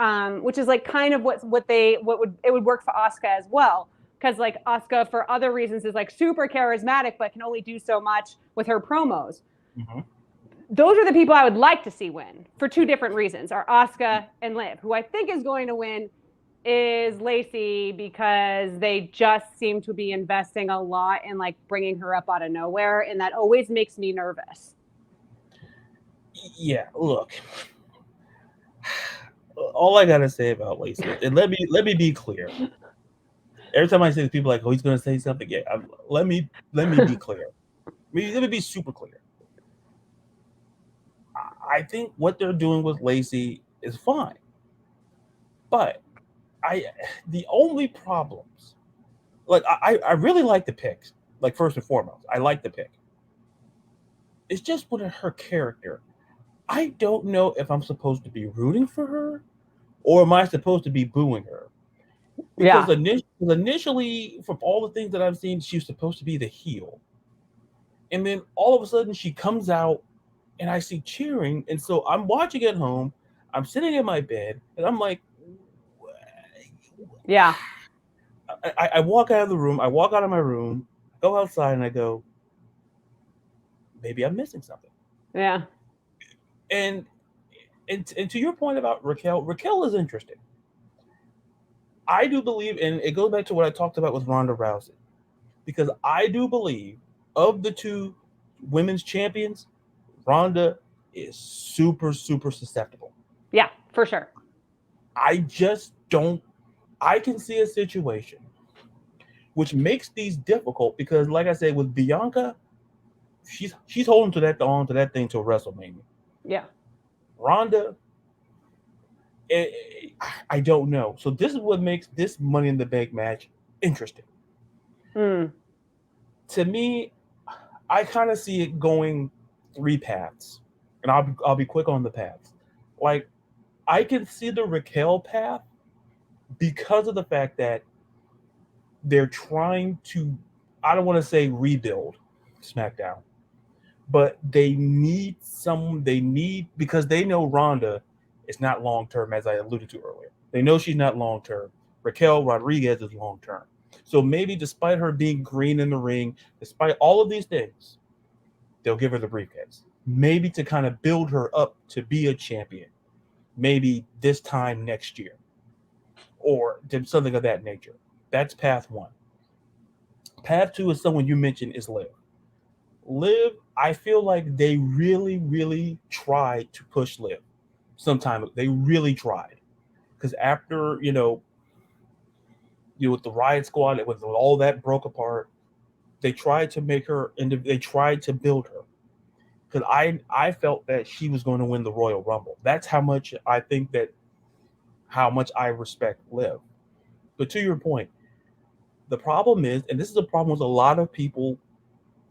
which is like kind of what would work for Asuka as well, because like Asuka for other reasons is like super charismatic but can only do so much with her promos. Mm-hmm. Those are the people I would like to see win for two different reasons, are Asuka and Liv. Who I think is going to win is Lacey, because they just seem to be investing a lot in like bringing her up out of nowhere, and that always makes me nervous. Yeah, look. All I gotta say about Lacey, and let me be clear. Every time I say to people like, "Oh, he's gonna say something," yeah, let me be clear. Let me be super clear. I think what they're doing with Lacey is fine, but the only problems, like I really like the picks. Like first and foremost, I like the pick. It's just with her character. I don't know if I'm supposed to be rooting for her or am I supposed to be booing her? Because initially, from all the things that I've seen, she was supposed to be the heel. And then all of a sudden she comes out and I see cheering. And so I'm watching at home. I'm sitting in my bed and I'm like, yeah. I walk out of the room. I walk out of my room, go outside and I go, maybe I'm missing something. Yeah. And to your point about Raquel is interesting. I do believe, and it goes back to what I talked about with Ronda Rousey, because I do believe of the two women's champions, Ronda is super, super susceptible. Yeah, for sure. I just don't. I can see a situation which makes these difficult because, like I said, with Bianca, she's holding on to that thing till WrestleMania. Yeah. Ronda, I don't know. So this is what makes this Money in the Bank match interesting. To me, I kind of see it going three paths, and I'll be quick on the paths. Like I can see the Raquel path because of the fact that they're trying to, I don't want to say rebuild SmackDown, but they need because they know Ronda is not long term, as I alluded to earlier. They know she's not long term. Raquel Rodriguez is long term. So maybe despite her being green in the ring, despite all of these things, they'll give her the briefcase. Maybe to kind of build her up to be a champion. Maybe this time next year. Or something of that nature. That's path one. Path two is someone you mentioned is Liv. Liv, I feel like they really, really tried to push Liv. Sometime they really tried. Because after, with the Riot Squad, with all that broke apart, they tried to make her, and they tried to build her. Because I felt that she was going to win the Royal Rumble. That's how much I respect Liv. But to your point, the problem is, and this is a problem with a lot of people,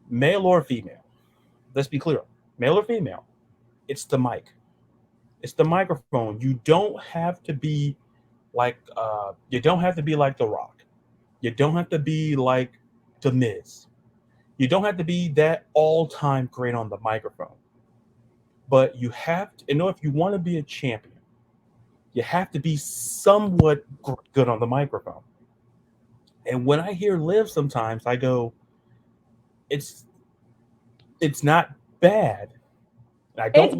male or female. Let's be clear, male or female, it's the mic. It's the microphone. You don't have to be like The Rock. You don't have to be like The Miz. You don't have to be that all-time great on the microphone. But you have to, if you want to be a champion, you have to be somewhat good on the microphone. And when I hear Liv sometimes, I go, it's not bad. It's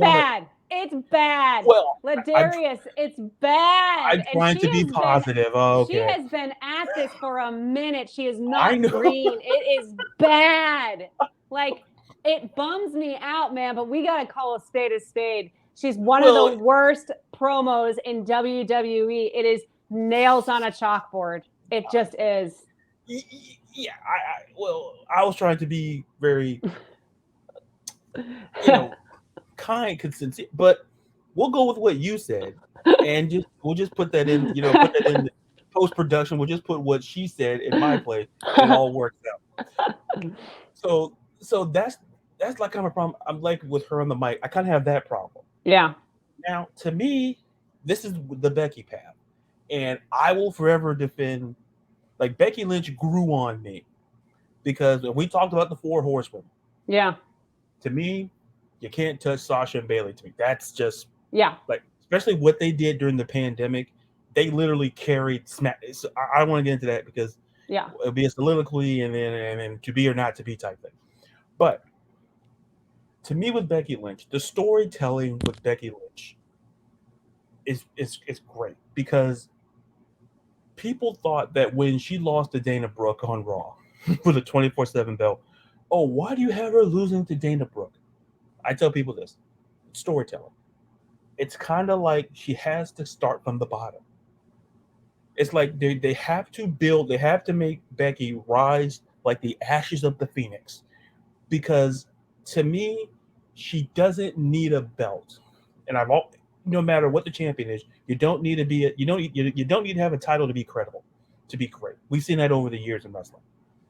bad. Well, LaDarius, it's bad. I'm trying to be positive. Okay. She has been at this for a minute. She is not green. It is bad. Like, it bums me out, man, but we got to call a spade a spade. She's one of the worst promos in WWE. It is nails on a chalkboard. It just is. Yeah, I was trying to be very, kind, sincere, but we'll go with what you said, and we'll just put that in, put that in post production. We'll just put what she said in my place. It all works out. So that's like kind of a problem. I'm like with her on the mic. I kind of have that problem. Yeah. Now, to me, this is the Becky path, and I will forever defend. Like Becky Lynch grew on me because when we talked about the Four Horsemen, Yeah. to me, you can't touch Sasha and Bailey. To me, that's just Yeah. like, especially what they did during the pandemic. They literally carried Smack. So I don't want to get into that because Yeah. it'll be a soliloquy and then to be or not to be type thing. But to me, with Becky Lynch, the storytelling with Becky Lynch is great because people thought that when she lost to Dana Brooke on Raw for the 24/7 belt, oh, why do you have her losing to Dana Brooke? I tell people this: storytelling. It's kind of like she has to start from the bottom. It's like they have to build, they have to make Becky rise like the ashes of the phoenix. Because to me, she doesn't need a belt. And no matter what the champion is, you don't need to be you don't need to have a title to be credible, to be great. We've seen that over the years in wrestling.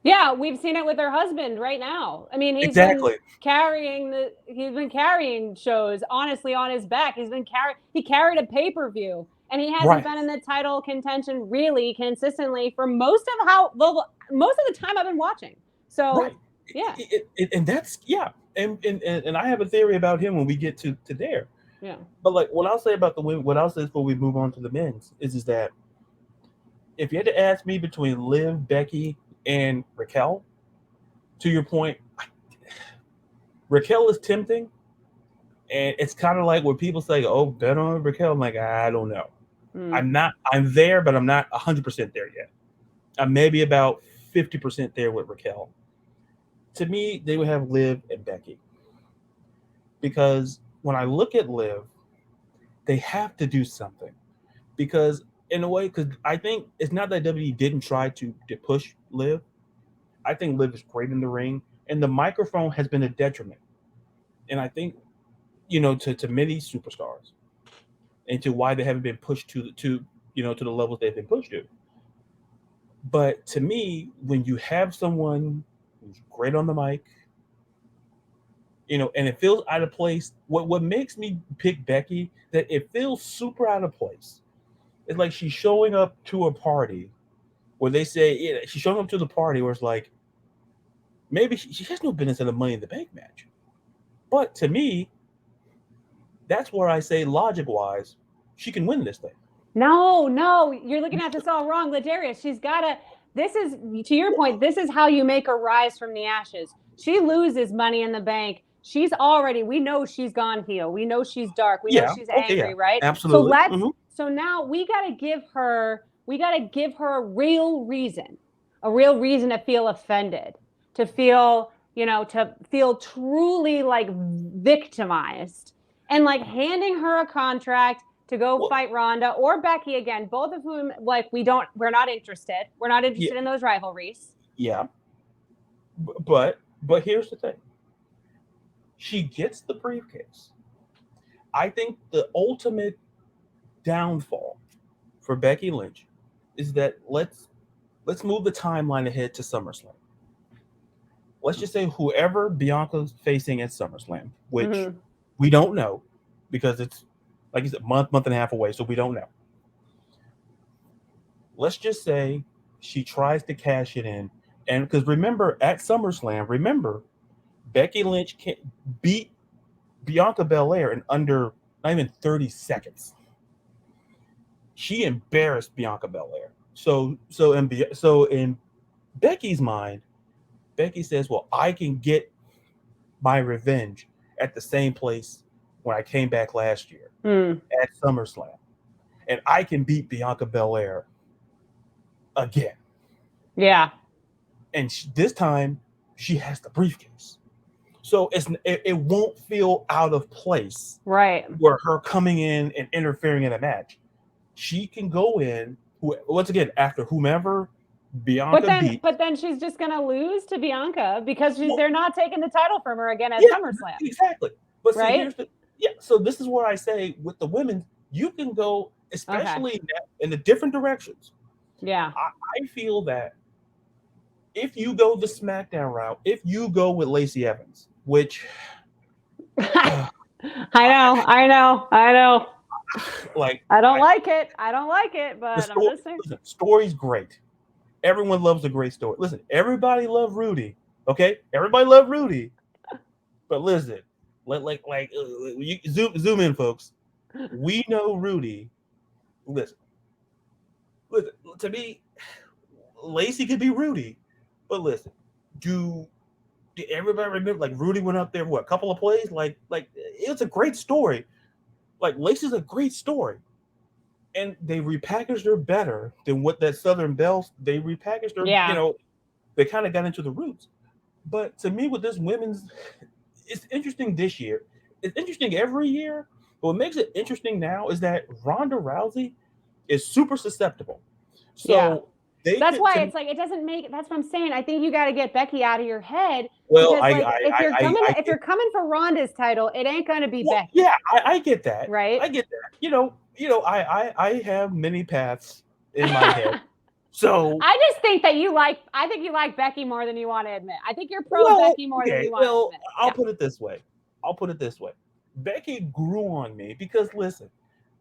Yeah, we've seen it with her husband right now. I mean, he's Exactly. been carrying shows honestly on his back. He carried a pay-per-view and he hasn't Right. been in the title contention really consistently for most of the time I've been watching. So, Right. yeah. And that's and I have a theory about him when we get to there. Yeah. But like what I'll say about the women, what I'll say before we move on to the men's is that if you had to ask me between Liv, Becky, and Raquel, to your point, Raquel is tempting, and it's kind of like when people say, "Oh, bet on Raquel." I'm like, I don't know. I'm not. I'm there, but I'm not 100% there yet. I'm maybe about 50% there with Raquel. To me, they would have Liv and Becky because when I look at Liv, they have to do something because in a way, because I think it's not that WWE didn't try to push Liv. I think Liv is great in the ring, and the microphone has been a detriment. And I think to many superstars, and to why they haven't been pushed to the levels they've been pushed to. But to me, when you have someone who's great on the mic, and it feels out of place, what makes me pick Becky, that it feels super out of place. It's like she's showing up to a party where they say, yeah, she's showing up to the party where it's like, maybe she has no business in a Money in the Bank match. But to me, that's where I say, logic wise, she can win this thing. No, you're looking at this all wrong, LaDarius. This is, to your point, this is how you make her rise from the ashes. She loses Money in the Bank. We know she's gone heel. We know she's dark. We know she's angry, right? Absolutely. So now we got to give her a real reason to feel offended, to feel truly like victimized, and like handing her a contract to go fight Ronda or Becky again, both of whom we're not interested. We're not interested in those rivalries. Yeah. But here's the thing. She gets the briefcase. I think the ultimate downfall for Becky Lynch is that let's move the timeline ahead to SummerSlam. Let's just say whoever Bianca's facing at SummerSlam, which we don't know because it's, like you said, month and a half away, so we don't know. Let's just say she tries to cash it in. And because remember, at SummerSlam, Becky Lynch beat Bianca Belair in under not even 30 seconds. She embarrassed Bianca Belair. So in Becky's mind, Becky says, well, I can get my revenge at the same place when I came back last year at SummerSlam. And I can beat Bianca Belair again. Yeah. And this time, she has the briefcase. So it won't feel out of place. Right. Where her coming in and interfering in a match. She can go in, once again, after whomever Bianca beat. But then she's just going to lose to Bianca because they're not taking the title from her again at SummerSlam. Exactly. But see, here's so this is where I say with the women, you can go, especially in the different directions. Yeah. I feel that if you go the SmackDown route, if you go with Lacey Evans, which I know. Like I don't like it. I don't like it, but I'm just saying. listen, story's great. Everyone loves a great story. Listen, everybody loved Rudy. Okay, everybody loved Rudy. But listen, you zoom in, folks. We know Rudy. Listen, listen. To me, Lacey could be Rudy, but listen, do everybody remember? Like Rudy went up there, what, a couple of plays? Like it was a great story. Like Lacey's a great story, and they repackaged her better than what that Southern Belle. They repackaged her. Yeah. They kind of got into the roots. But to me, with this women's, it's interesting this year. It's interesting every year. But what makes it interesting now is that Ronda Rousey is super susceptible. So that's why it's like it doesn't make. That's what I'm saying. I think you got to get Becky out of your head. Well, because, if you're coming for Ronda's title, it ain't gonna be Becky. Yeah, I get that. Right? I get that. I have many paths in my head. So I just think that you like Becky more than you want to admit. I think you're pro Becky more than you want to admit. I'll put it this way. Becky grew on me because listen,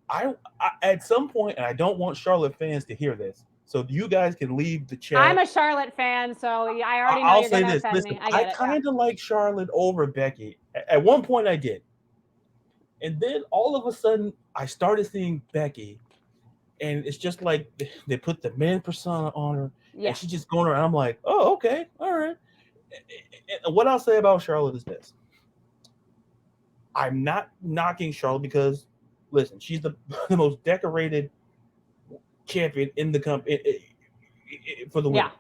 I at some point, and I don't want Charlotte fans to hear this, so you guys can leave the chat. I'm a Charlotte fan, so I already know you're going to offend me. I kind of like Charlotte over Becky. At one point, I did, and then all of a sudden, I started seeing Becky. And it's just like they put the man persona on her, and she's just going around. I'm like, oh, okay, all right. And what I'll say about Charlotte is this: I'm not knocking Charlotte because, listen, she's the most decorated champion in the company for the women.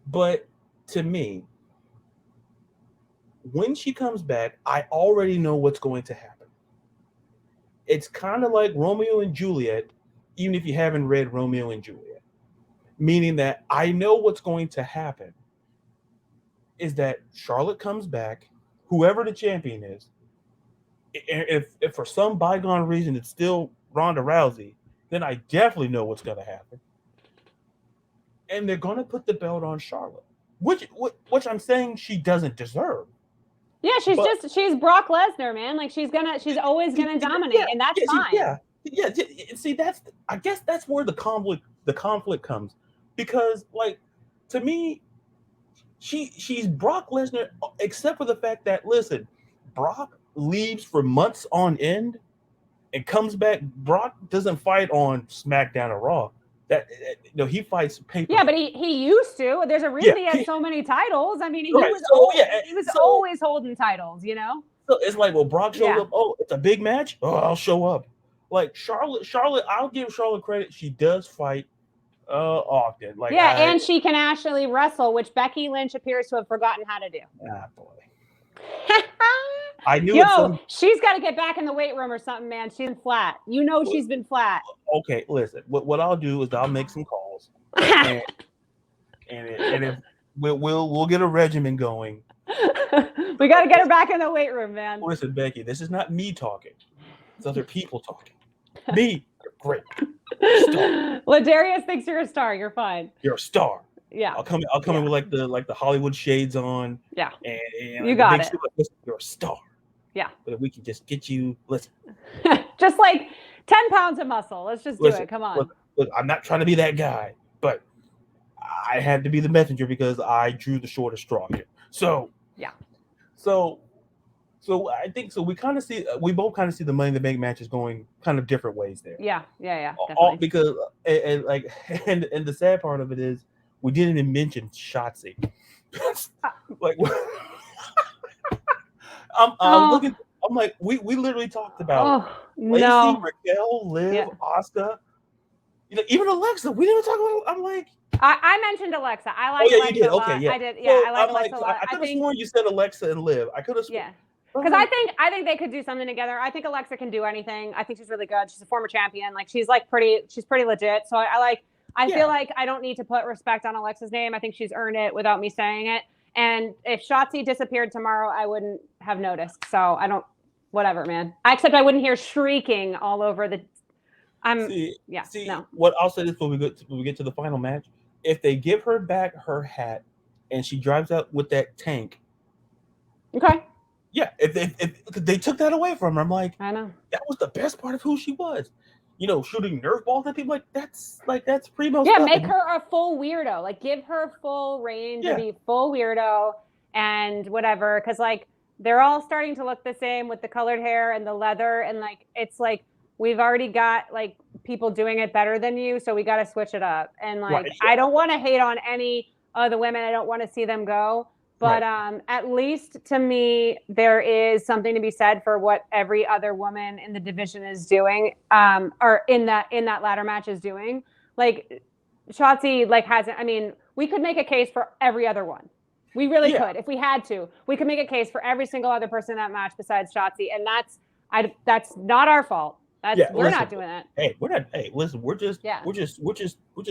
But to me, when she comes back, I already know what's going to happen. It's kind of like Romeo and Juliet, even if you haven't read Romeo and Juliet. Meaning that I know what's going to happen is that Charlotte comes back, whoever the champion is, if for some bygone reason it's still Ronda Rousey, then I definitely know what's going to happen. And they're going to put the belt on Charlotte, which I'm saying she doesn't deserve. Yeah, she's Brock Lesnar, man. Like she's always gonna dominate, and that's fine. See, I guess that's where the conflict comes, because like to me, she's Brock Lesnar, except for the fact that listen, Brock leaves for months on end, and comes back. Brock doesn't fight on SmackDown or Raw. He fights paper. Yeah, but he used to. There's a reason he had so many titles. I mean, he was always holding titles, So it's like, well, Brock shows up. Oh, it's a big match. Oh, I'll show up. Like Charlotte, I'll give Charlotte credit. She does fight often. Like and she can actually wrestle, which Becky Lynch appears to have forgotten how to do. Ah, boy. I knew she's got to get back in the weight room or something, man. She's been flat. She's been flat. Okay, listen. What I'll do is I'll make some calls, and if we'll get a regimen going. We got to get her back in the weight room, man. Listen, Becky, this is not me talking. It's other people talking. Me, you're great. LaDarius thinks you're a star. You're fine. You're a star. Yeah, I'll come in with like the Hollywood shades on. Yeah, and you got it. Listen, you're a star. Yeah, but if we can just get you, listen, just like 10 pounds of muscle. Let's just do it. Come on. Look, I'm not trying to be that guy, but I had to be the messenger because I drew the shortest straw here. So yeah, so I think so. We both kind of see the Money in the Bank matches going kind of different ways there. Yeah, definitely. All because and the sad part of it is we didn't even mention Shotzi. Like. I'm looking. I'm like, we literally talked about Lacey, Raquel, Liv, Asuka. Even Alexa. We didn't talk about. I'm like, I mentioned Alexa. I like. Alexa you did. Okay, yeah. I did. Yeah, I like Alexa. I could have sworn you said Alexa and Liv. I could have. Yeah. Because I think they could do something together. I think Alexa can do anything. I think she's really good. She's a former champion. Like she's pretty legit. So I feel like I don't need to put respect on Alexa's name. I think she's earned it without me saying it. And if Shotzi disappeared tomorrow, I wouldn't have noticed. So whatever, man. Except I wouldn't hear shrieking all over the. No. What I'll say is when we get to the final match, if they give her back her hat and she drives out with that tank, okay, Yeah, if they took that away from her, I'm like, I know. that was the best part of who she was. Shooting Nerf balls at people, that's primo Yeah, stuff. make her a full weirdo. Like, give her full reign to be full weirdo and whatever. Because, like, they're all starting to look the same with the colored hair and the leather. And, like, it's like, we've already got, like, people doing it better than you. So we got to switch it up. And, like, Right, I don't want to hate on any of the women. I don't want to see them go. But at least to me, there is something to be said for what every other woman in the division is doing, or in that ladder match is doing. Like, Shotzi, like, hasn't. I mean, we could make a case for every other one. We really could, if we had to. We could make a case for every single other person in that match besides Shotzi, and that's not our fault. We're not doing that. Hey, we're not. Hey, listen, we're just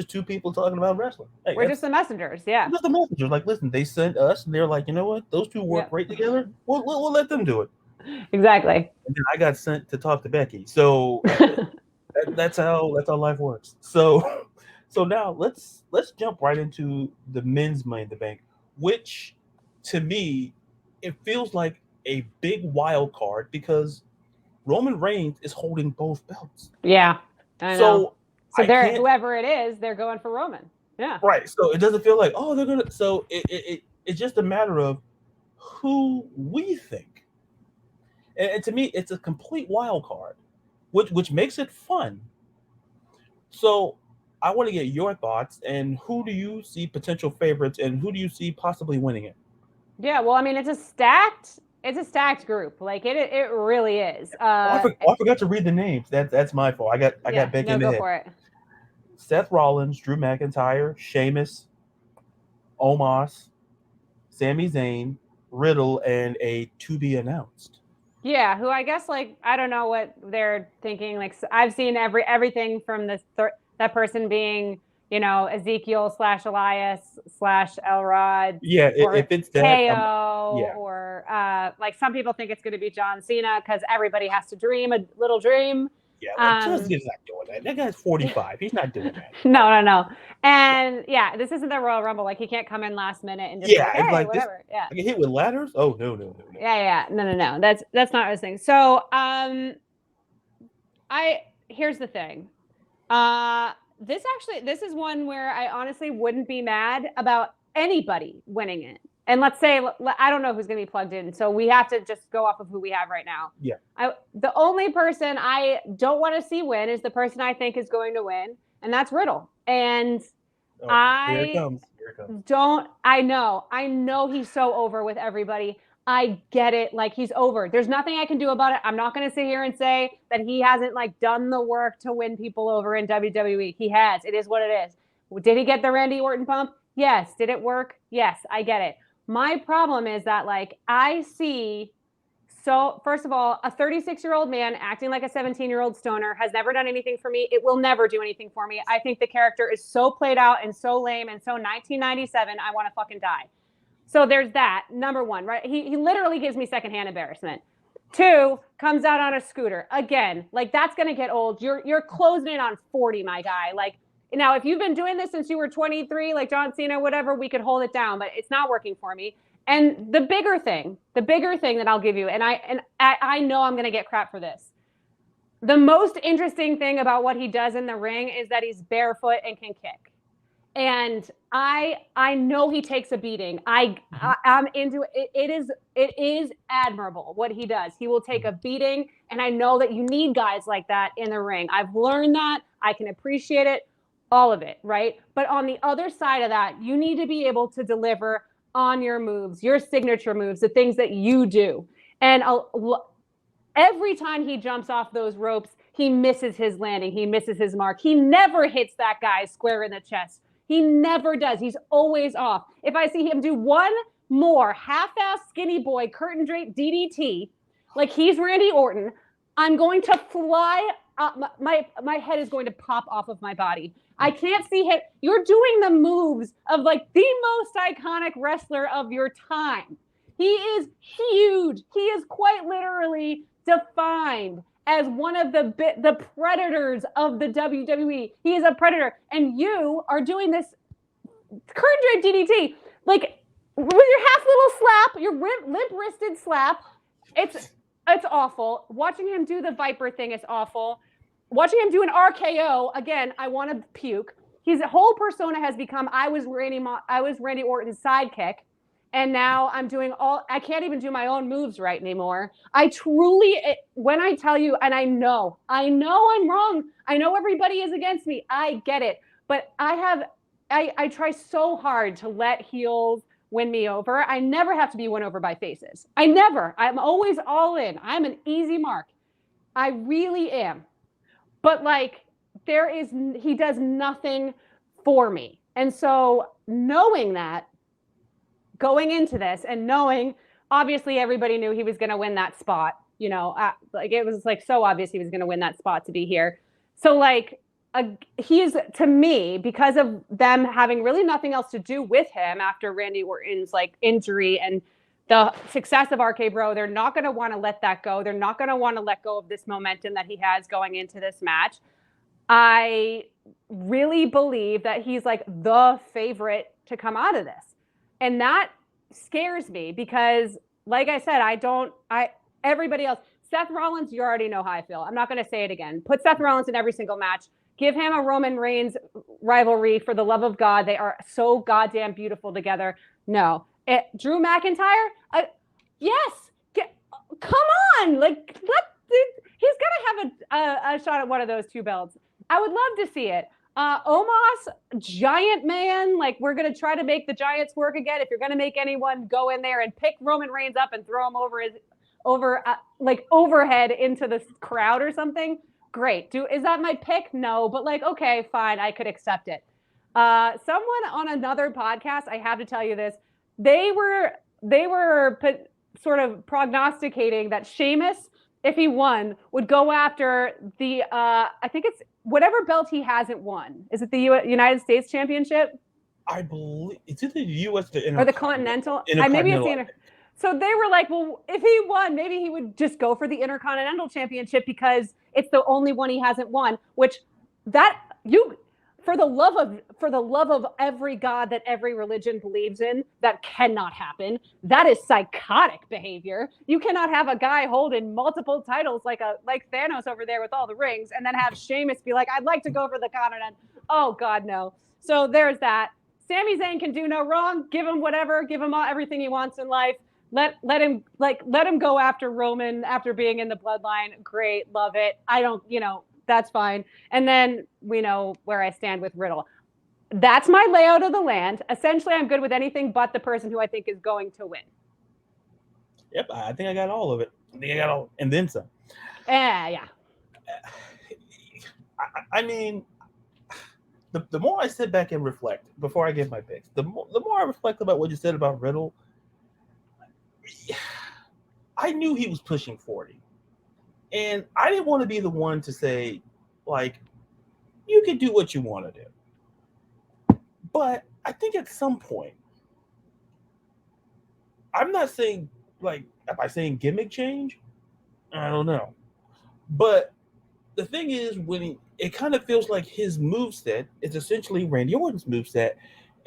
two people talking about wrestling. Hey, we're just the messengers. Yeah, we're just the messengers. Like, listen, they sent us, and they're like, you know what? Those two work great together. We'll let them do it. Exactly. And then I got sent to talk to Becky, so that's how life works. So now let's jump right into the men's Money in the Bank, which to me it feels like a big wild card because Roman Reigns is holding both belts. Yeah, I know. So they're whoever it is, they're going for Roman. Yeah. Right. So it doesn't feel like, oh, they're gonna. So it's just a matter of who we think, and to me, it's a complete wild card, which makes it fun. So I want to get your thoughts, and who do you see potential favorites, and who do you see possibly winning it? Yeah. Well, I mean, it's a stacked group. Like it really is. I forgot to read the names. That's my fault. I got Becky in the head. Go for it. Seth Rollins, Drew McIntyre, Sheamus, Omos, Sami Zayn, Riddle, and a to be announced. Yeah, who I guess, like, I don't know what they're thinking. Like, I've seen everything from that person being, Ezekiel / Elias / Elrod. Yeah, if it's that, KO, or like some people think it's going to be John Cena because everybody has to dream a little dream. Yeah, Justin's not doing that. That guy's 45. He's not doing that. No. And this isn't the Royal Rumble. Like, he can't come in last minute and just hey, like whatever. I get hit with ladders. Oh no. Yeah. No. That's not what I was saying. So here's the thing. This is one where I honestly wouldn't be mad about anybody winning it. And let's say, I don't know who's going to be plugged in, so we have to just go off of who we have right now. Yeah. The only person I don't want to see win is the person I think is going to win, and that's Riddle. And here it comes. I know he's so over with everybody. I get it. Like, he's over. There's nothing I can do about it. I'm not going to sit here and say that he hasn't, like, done the work to win people over in WWE. He has. It is what it is. Did he get the Randy Orton pump? Yes. Did it work? Yes. I get it. My problem is that, like, I see, so first of all, a 36-year-old man acting like a 17-year-old stoner has never done anything for me. It will never do anything for me. I think the character is so played out and so lame and so 1997, I want to fucking die. So there's that, number one, right? He literally gives me secondhand embarrassment. 2, comes out on a scooter. Again, like, that's going to get old. You're closing in on 40, my guy. Like, now, if you've been doing this since you were 23, like John Cena, whatever, we could hold it down, but it's not working for me. And the bigger thing that I'll give you, and I know I'm going to get crap for this. The most interesting thing about what he does in the ring is that he's barefoot and can kick. And I know he takes a beating. I'm into it. It is admirable what he does. He will take a beating, and I know that you need guys like that in the ring. I've learned that. I can appreciate it. All of it, right? But on the other side of that, you need to be able to deliver on your moves, your signature moves, the things that you do. And every time he jumps off those ropes, he misses his landing. He misses his mark. He never hits that guy square in the chest. He never does. He's always off. If I see him do one more half-ass skinny boy curtain drape DDT, like he's Randy Orton, I'm going to fly. My head is going to pop off of my body. I can't see him. You're doing the moves of, like, the most iconic wrestler of your time. He is huge. He is quite literally defined as one of the predators of the WWE. He is a predator. And you are doing this curtain drape DDT, like, with your half little slap, your limp-wristed slap, It's awful. Watching him do the Viper thing is awful. Watching him do an RKO, again, I want to puke. His whole persona has become I was Randy Orton's sidekick, and now I'm doing I can't even do my own moves right anymore. I truly, when I tell you, and I know I'm wrong. I know everybody is against me. I get it. But I try so hard to let heels win me over. I never have to be won over by faces. I'm always all in. I'm an easy mark. I really am. But like, he does nothing for me. And so knowing that, going into this and knowing, obviously everybody knew he was going to win that spot, like it was like so obvious he was going to win that spot to be here. So like, he's, to me, because of them having really nothing else to do with him after Randy Orton's like injury and the success of RK Bro, they're not going to want to let that go. They're not going to want to let go of this momentum that he has going into this match. I really believe that he's like the favorite to come out of this. And that scares me because, like I said, everybody else, Seth Rollins, you already know how I feel. I'm not going to say it again. Put Seth Rollins in every single match. Give him a Roman Reigns rivalry, for the love of God. They are so goddamn beautiful together. No. Drew McIntyre? Yes. Come on. Like, he's going to have a shot at one of those two belts. I would love to see it. Omos, giant man. Like, we're going to try to make the Giants work again. If you're going to make anyone go in there and pick Roman Reigns up and throw him overhead into the crowd or something, great. Is that my pick? No, but like, okay, fine. I could accept it. Someone on another podcast, I have to tell you this, they were sort of prognosticating that Sheamus, if he won, would go after the, I think it's whatever belt he hasn't won. Is it the United States Championship? I believe it's either the U.S. or the Continental. Maybe it's the So they were like, well, if he won, maybe he would just go for the Intercontinental Championship because it's the only one he hasn't won. For the love of every god that every religion believes in, that cannot happen. That is psychotic behavior. You cannot have a guy holding multiple titles like Thanos over there with all the rings, and then have Sheamus be like, "I'd like to go for the continent." Oh God, no. So there's that. Sami Zayn can do no wrong. Give him whatever. Give him everything he wants in life. Let him go after Roman after being in the bloodline. Great, love it. That's fine. And then we know where I stand with Riddle. That's my layout of the land. Essentially, I'm good with anything but the person who I think is going to win. Yep, I think I got all of it. I think I got all, and then some. Yeah. I mean, the more I sit back and reflect before I give my picks, the more I reflect about what you said about Riddle. I knew he was pushing 40. And I didn't want to be the one to say, like, you can do what you want to do. But I think at some point, I'm not saying, like, am I saying gimmick change? I don't know. But the thing is, when it kind of feels like his moveset is essentially Randy Orton's moveset.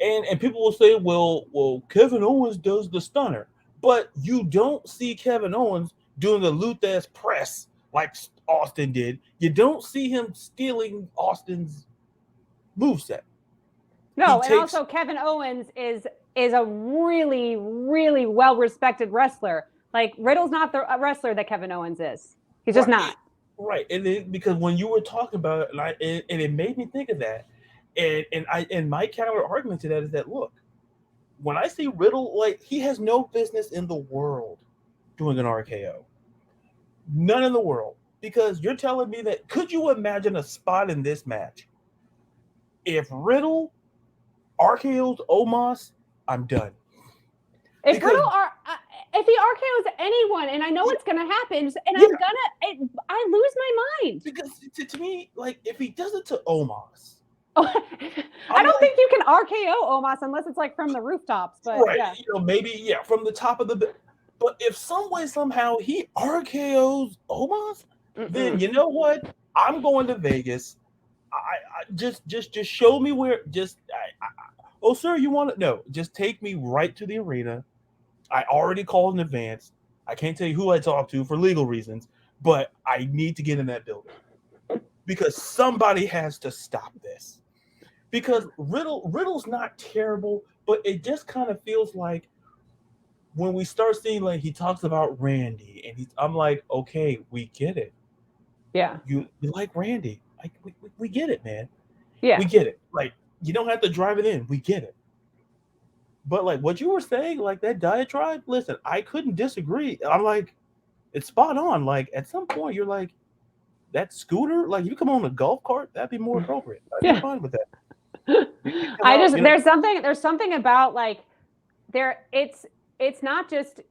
And people will say, well, Kevin Owens does the stunner. But you don't see Kevin Owens doing the Luthez press like Austin did. You don't see him stealing Austin's moveset. No, also Kevin Owens is a really, really well-respected wrestler. Like, Riddle's not the wrestler that Kevin Owens is. He's just not. Right. And because when you were talking about it, and it made me think of that. And my counter argument to that is that, look, when I see Riddle, like, he has no business in the world doing an RKO. None in the world. Because you're telling me that, could you imagine a spot in this match? If Riddle RKO's Omos, I'm done. If he RKO's anyone, and I know it's going to happen, and I lose my mind. Because to me, like, if he does it to Omos, I don't think you can RKO Omos unless it's like from the rooftops. But right, yeah. Maybe from the top of the. But if some way somehow he RKO's Omos, then you know what? I'm going to Vegas. I just show me where. Oh, sir, you want to? No, just take me right to the arena. I already called in advance. I can't tell you who I talked to for legal reasons, but I need to get in that building because somebody has to stop this. Because Riddle's not terrible, but it just kind of feels like when we start seeing like he talks about Randy, and I'm like, okay, we get it. Yeah. You like Randy? Like we get it, man. Yeah. We get it. Like you don't have to drive it in. We get it. But like what you were saying, like that diatribe, listen, I couldn't disagree. I'm like, it's spot on. Like at some point, you're like, that scooter, like you come on a golf cart, that'd be more appropriate. I'd be fine with that. There's something about like it's not just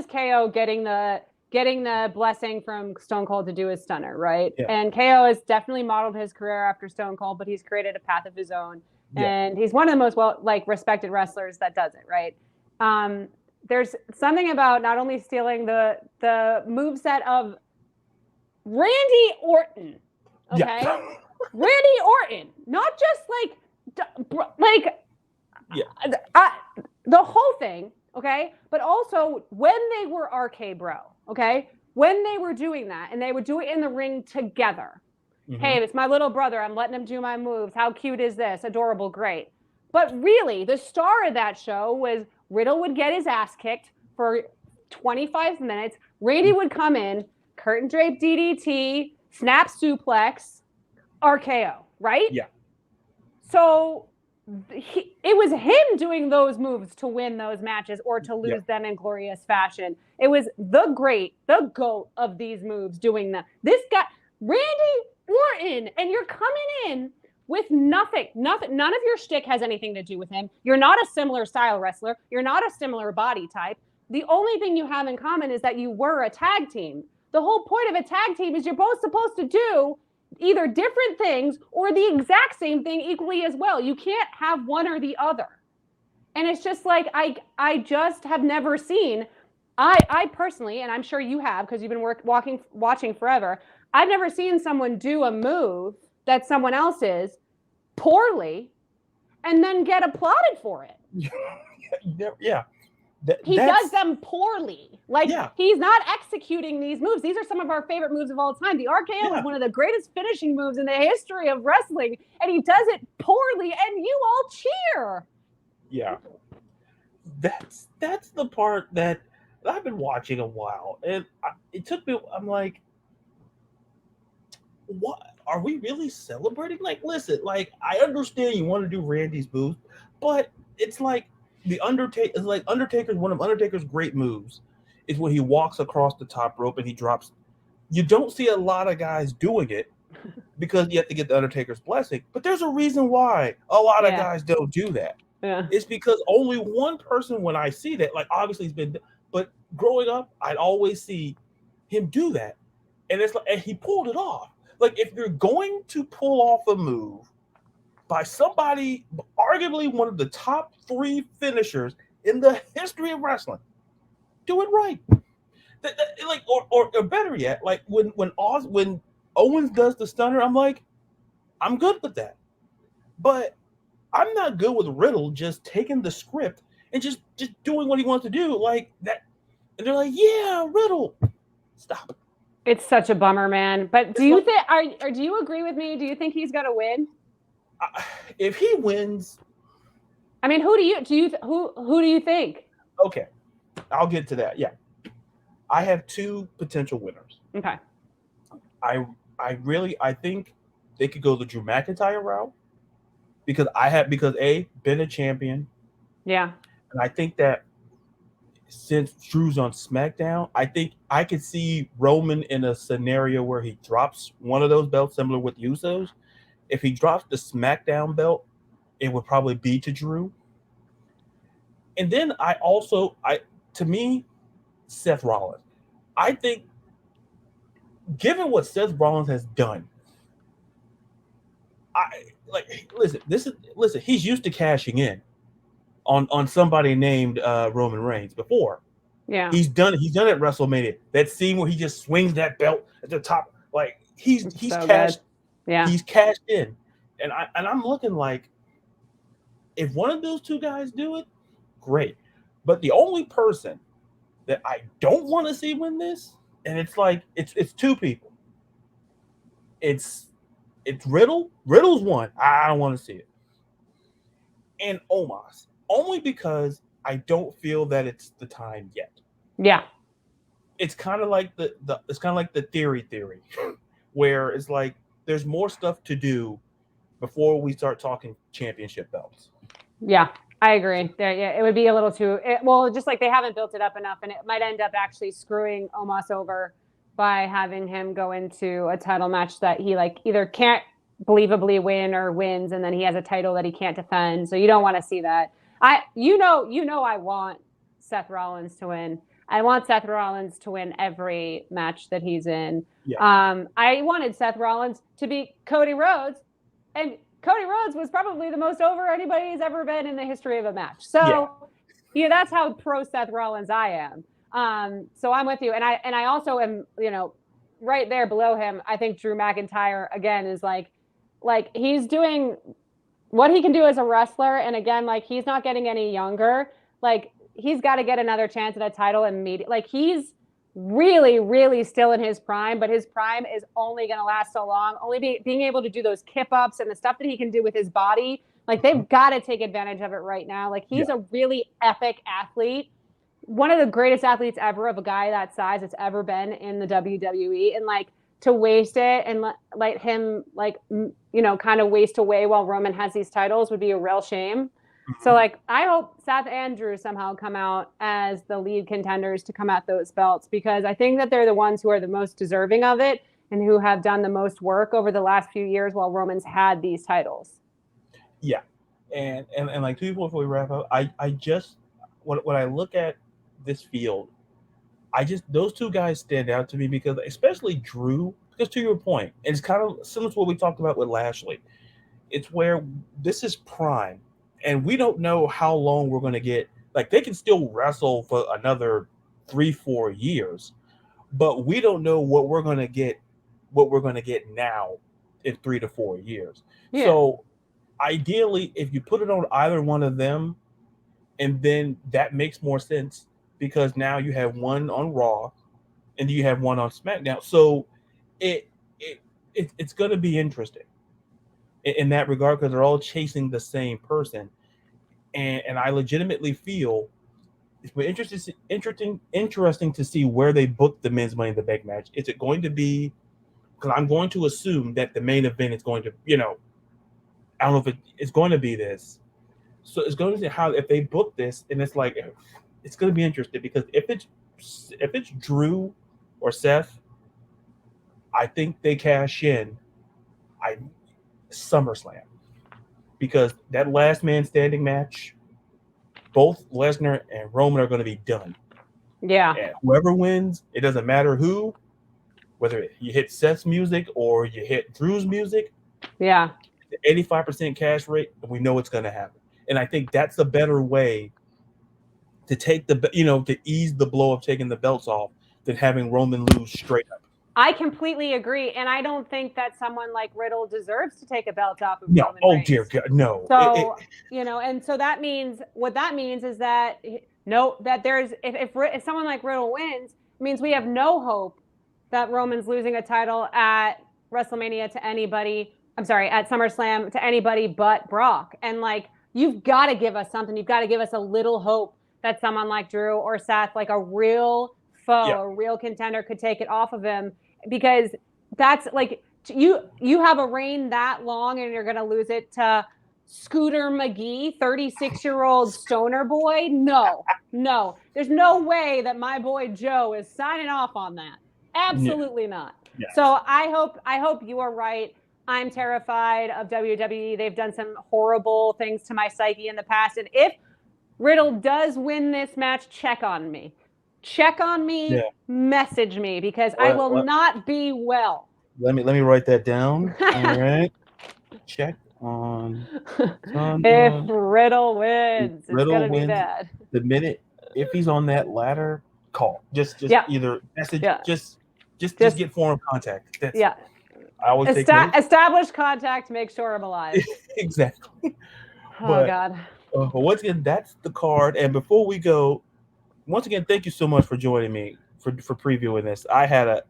KO getting the blessing from Stone Cold to do his stunner, right? Yeah. And KO has definitely modeled his career after Stone Cold, but he's created a path of his own. Yeah. And he's one of the most respected wrestlers that does it, right? There's something about not only stealing the moveset of Randy Orton, okay? Yeah. Randy Orton, not just the whole thing, okay? But also when they were RK Bro, okay? When they were doing that and they would do it in the ring together. Mm-hmm. Hey, it's my little brother. I'm letting him do my moves. How cute is this? Adorable, great. But really, the star of that show was Riddle would get his ass kicked for 25 minutes. Randy would come in, curtain drape DDT, snap suplex, RKO, right? Yeah. So it was him doing those moves to win those matches or to lose them in glorious fashion. It was the GOAT of these moves doing that. This guy, Randy Orton, and you're coming in with nothing. None of your shtick has anything to do with him. You're not a similar style wrestler. You're not a similar body type. The only thing you have in common is that you were a tag team. The whole point of a tag team is you're both supposed to do either different things or the exact same thing equally as well. You can't have one or the other. And it's just like, I just have never seen, I personally, and I'm sure you have because you've been watching forever, I've never seen someone do a move that someone else is poorly and then get applauded for it. Yeah. He does them poorly. He's not executing these moves. These are some of our favorite moves of all time. The RKO is one of the greatest finishing moves in the history of wrestling, and he does it poorly, and you all cheer. Yeah. That's the part that I've been watching a while, and it took me, I'm like, what? Are we really celebrating? Like, listen, like, I understand you want to do Randy's moves, but it's like, Undertaker's one of Undertaker's great moves is when he walks across the top rope and he drops. You don't see a lot of guys doing it because you have to get the Undertaker's blessing. But there's a reason why a lot of guys don't do that. Yeah. It's because only one person, when I see that, like obviously he's been, but growing up, I'd always see him do that. And it's like, and he pulled it off. Like if you're going to pull off a move by somebody, arguably one of the top 3 finishers in the history of wrestling, do it right. Like, or better yet, like when Owens does the stunner, I'm like, I'm good with that. But I'm not good with Riddle just taking the script and just doing what he wants to do like that. And they're like, yeah, Riddle, stop. It's such a bummer, man. But do you think? Do you agree with me? Do you think he's gonna win? If he wins, I mean, who do you think? Okay, I'll get to that. Yeah, I have 2 potential winners. Okay. I think they could go the Drew McIntyre route because been a champion. Yeah. And I think that since Drew's on SmackDown, I think I could see Roman in a scenario where he drops one of those belts, similar with Usos. If he drops the SmackDown belt, it would probably be to Drew. And then to me, Seth Rollins. I think, given what Seth Rollins has done, listen, he's used to cashing in on somebody named Roman Reigns before. Yeah. He's done it at WrestleMania. That scene where he just swings that belt at the top, like he's so cashed. Yeah. He's cashed in. And I'm looking like, if one of those 2 guys do it, great. But the only person that I don't want to see win this, and it's like it's two people. It's Riddle. Riddle's one. I don't want to see it, and Omos only because I don't feel that it's the time yet. Yeah. It's kind of like the theory, where it's like there's more stuff to do before we start talking championship belts. Yeah, I agree. It would be a little too just like they haven't built it up enough, and it might end up actually screwing Omos over by having him go into a title match that he like either can't believably win or wins, and then he has a title that he can't defend. So you don't want to see that. I want Seth Rollins to win. I want Seth Rollins to win every match that he's in. Yeah. I wanted Seth Rollins to beat Cody Rhodes, and Cody Rhodes was probably the most over anybody's ever been in the history of a match. So, that's how pro Seth Rollins I am. So I'm with you, and I also am, right there below him. I think Drew McIntyre again is like he's doing what he can do as a wrestler, and again, like he's not getting any younger. Like he's got to get another chance at a title immediately. Like he's really, really still in his prime, but his prime is only going to last so long. Only being able to do those kip ups and the stuff that he can do with his body. Like they've got to take advantage of it right now. Like he's a really epic athlete. One of the greatest athletes ever of a guy that size that's ever been in the WWE, and like to waste it and let him kind of waste away while Roman has these titles would be a real shame. So, like, I hope Seth and Drew somehow come out as the lead contenders to come at those belts, because I think that they're the ones who are the most deserving of it and who have done the most work over the last few years while Roman's had these titles. Yeah. And like, two people before we wrap up, I just, when I look at this field, those two guys stand out to me because, especially Drew, because to your point, and it's kind of similar to what we talked about with Lashley. It's where this is prime. And we don't know how long we're going to get. Like, they can still wrestle for another 3-4 years, but we don't know what we're going to get. What we're going to get now in 3 to 4 years. Yeah. So, ideally, if you put it on either one of them, and then that makes more sense because now you have one on Raw, and you have one on SmackDown. So, it's going to be interesting in that regard, because they're all chasing the same person, and I legitimately feel it's interesting to see where they book the men's Money in the Bank match. Is it going to be, because I'm going to assume that the main event is going to, I don't know if it's going to be this, so it's going to see how, if they book this, and it's like, it's going to be interesting, because if it's Drew or Seth, I think they cash in SummerSlam, because that last man standing match, both Lesnar and Roman are going to be done. Yeah. And whoever wins, it doesn't matter who, whether you hit Seth's music or you hit Drew's music. Yeah. The 85% cash rate, we know it's going to happen. And I think that's a better way to take to ease the blow of taking the belts off than having Roman lose straight up. I completely agree, and I don't think that someone like Riddle deserves to take a belt off of No. Roman Reigns. Dear God, no. So and so that means is that that there's if someone like Riddle wins, it means we have no hope that Roman's losing a title at WrestleMania to anybody. I'm sorry, at SummerSlam to anybody but Brock. And like, you've got to give us something. You've got to give us a little hope that someone like Drew or Seth, like a real foe, a real contender, could take it off of him. Because that's like, you have a reign that long and you're going to lose it to Scooter McGee, 36-year-old stoner boy? No. There's no way that my boy Joe is signing off on that. Absolutely not. Yes. So I hope you are right. I'm terrified of WWE. They've done some horrible things to my psyche in the past. And if Riddle does win this match, check on me. Message me, because I will not be well. Let me write that down. All right. Check on if Riddle wins. It's gonna be bad. The minute, if he's on that ladder, call. Just either message, just get forum contact. I always establish contact, make sure I'm alive. Exactly. God. But once again, that's the card. And before we go, once again, thank you so much for joining me for previewing this. I had a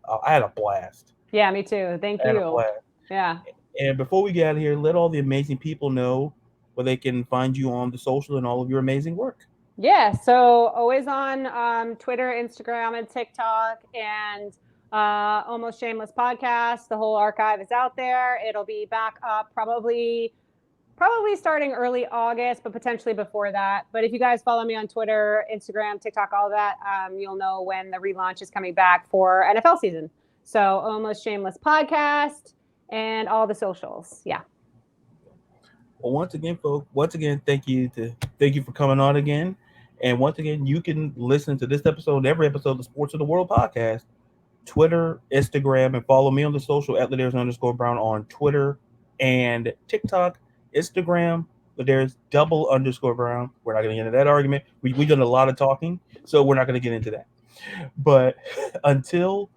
blast. Yeah, me too. Thank I had a you. blast. Yeah. And before we get out of here, let all the amazing people know where they can find you on the social and all of your amazing work. Yeah, so always on Twitter, Instagram, and TikTok, and Almost Shameless podcast. The whole archive is out there. It'll be back up probably starting early August, but potentially before that. But if you guys follow me on Twitter, Instagram, TikTok, all that, you'll know when the relaunch is coming back for NFL season. So Almost Shameless podcast and all the socials. Yeah. Well, once again, folks, thank you for coming on again. And once again, you can listen to this episode and every episode of the Sports of the World podcast, Twitter, Instagram, and follow me on the social at LaDarius_Brown on Twitter and TikTok, Instagram, LaDarius_Brown. We're not going to get into that argument. We've done a lot of talking, so we're not going to get into that. But until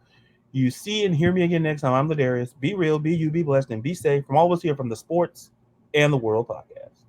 you see and hear me again next time, I'm LaDarius. Be real, be you, be blessed, and be safe from all of us here from the Sports and the World podcast.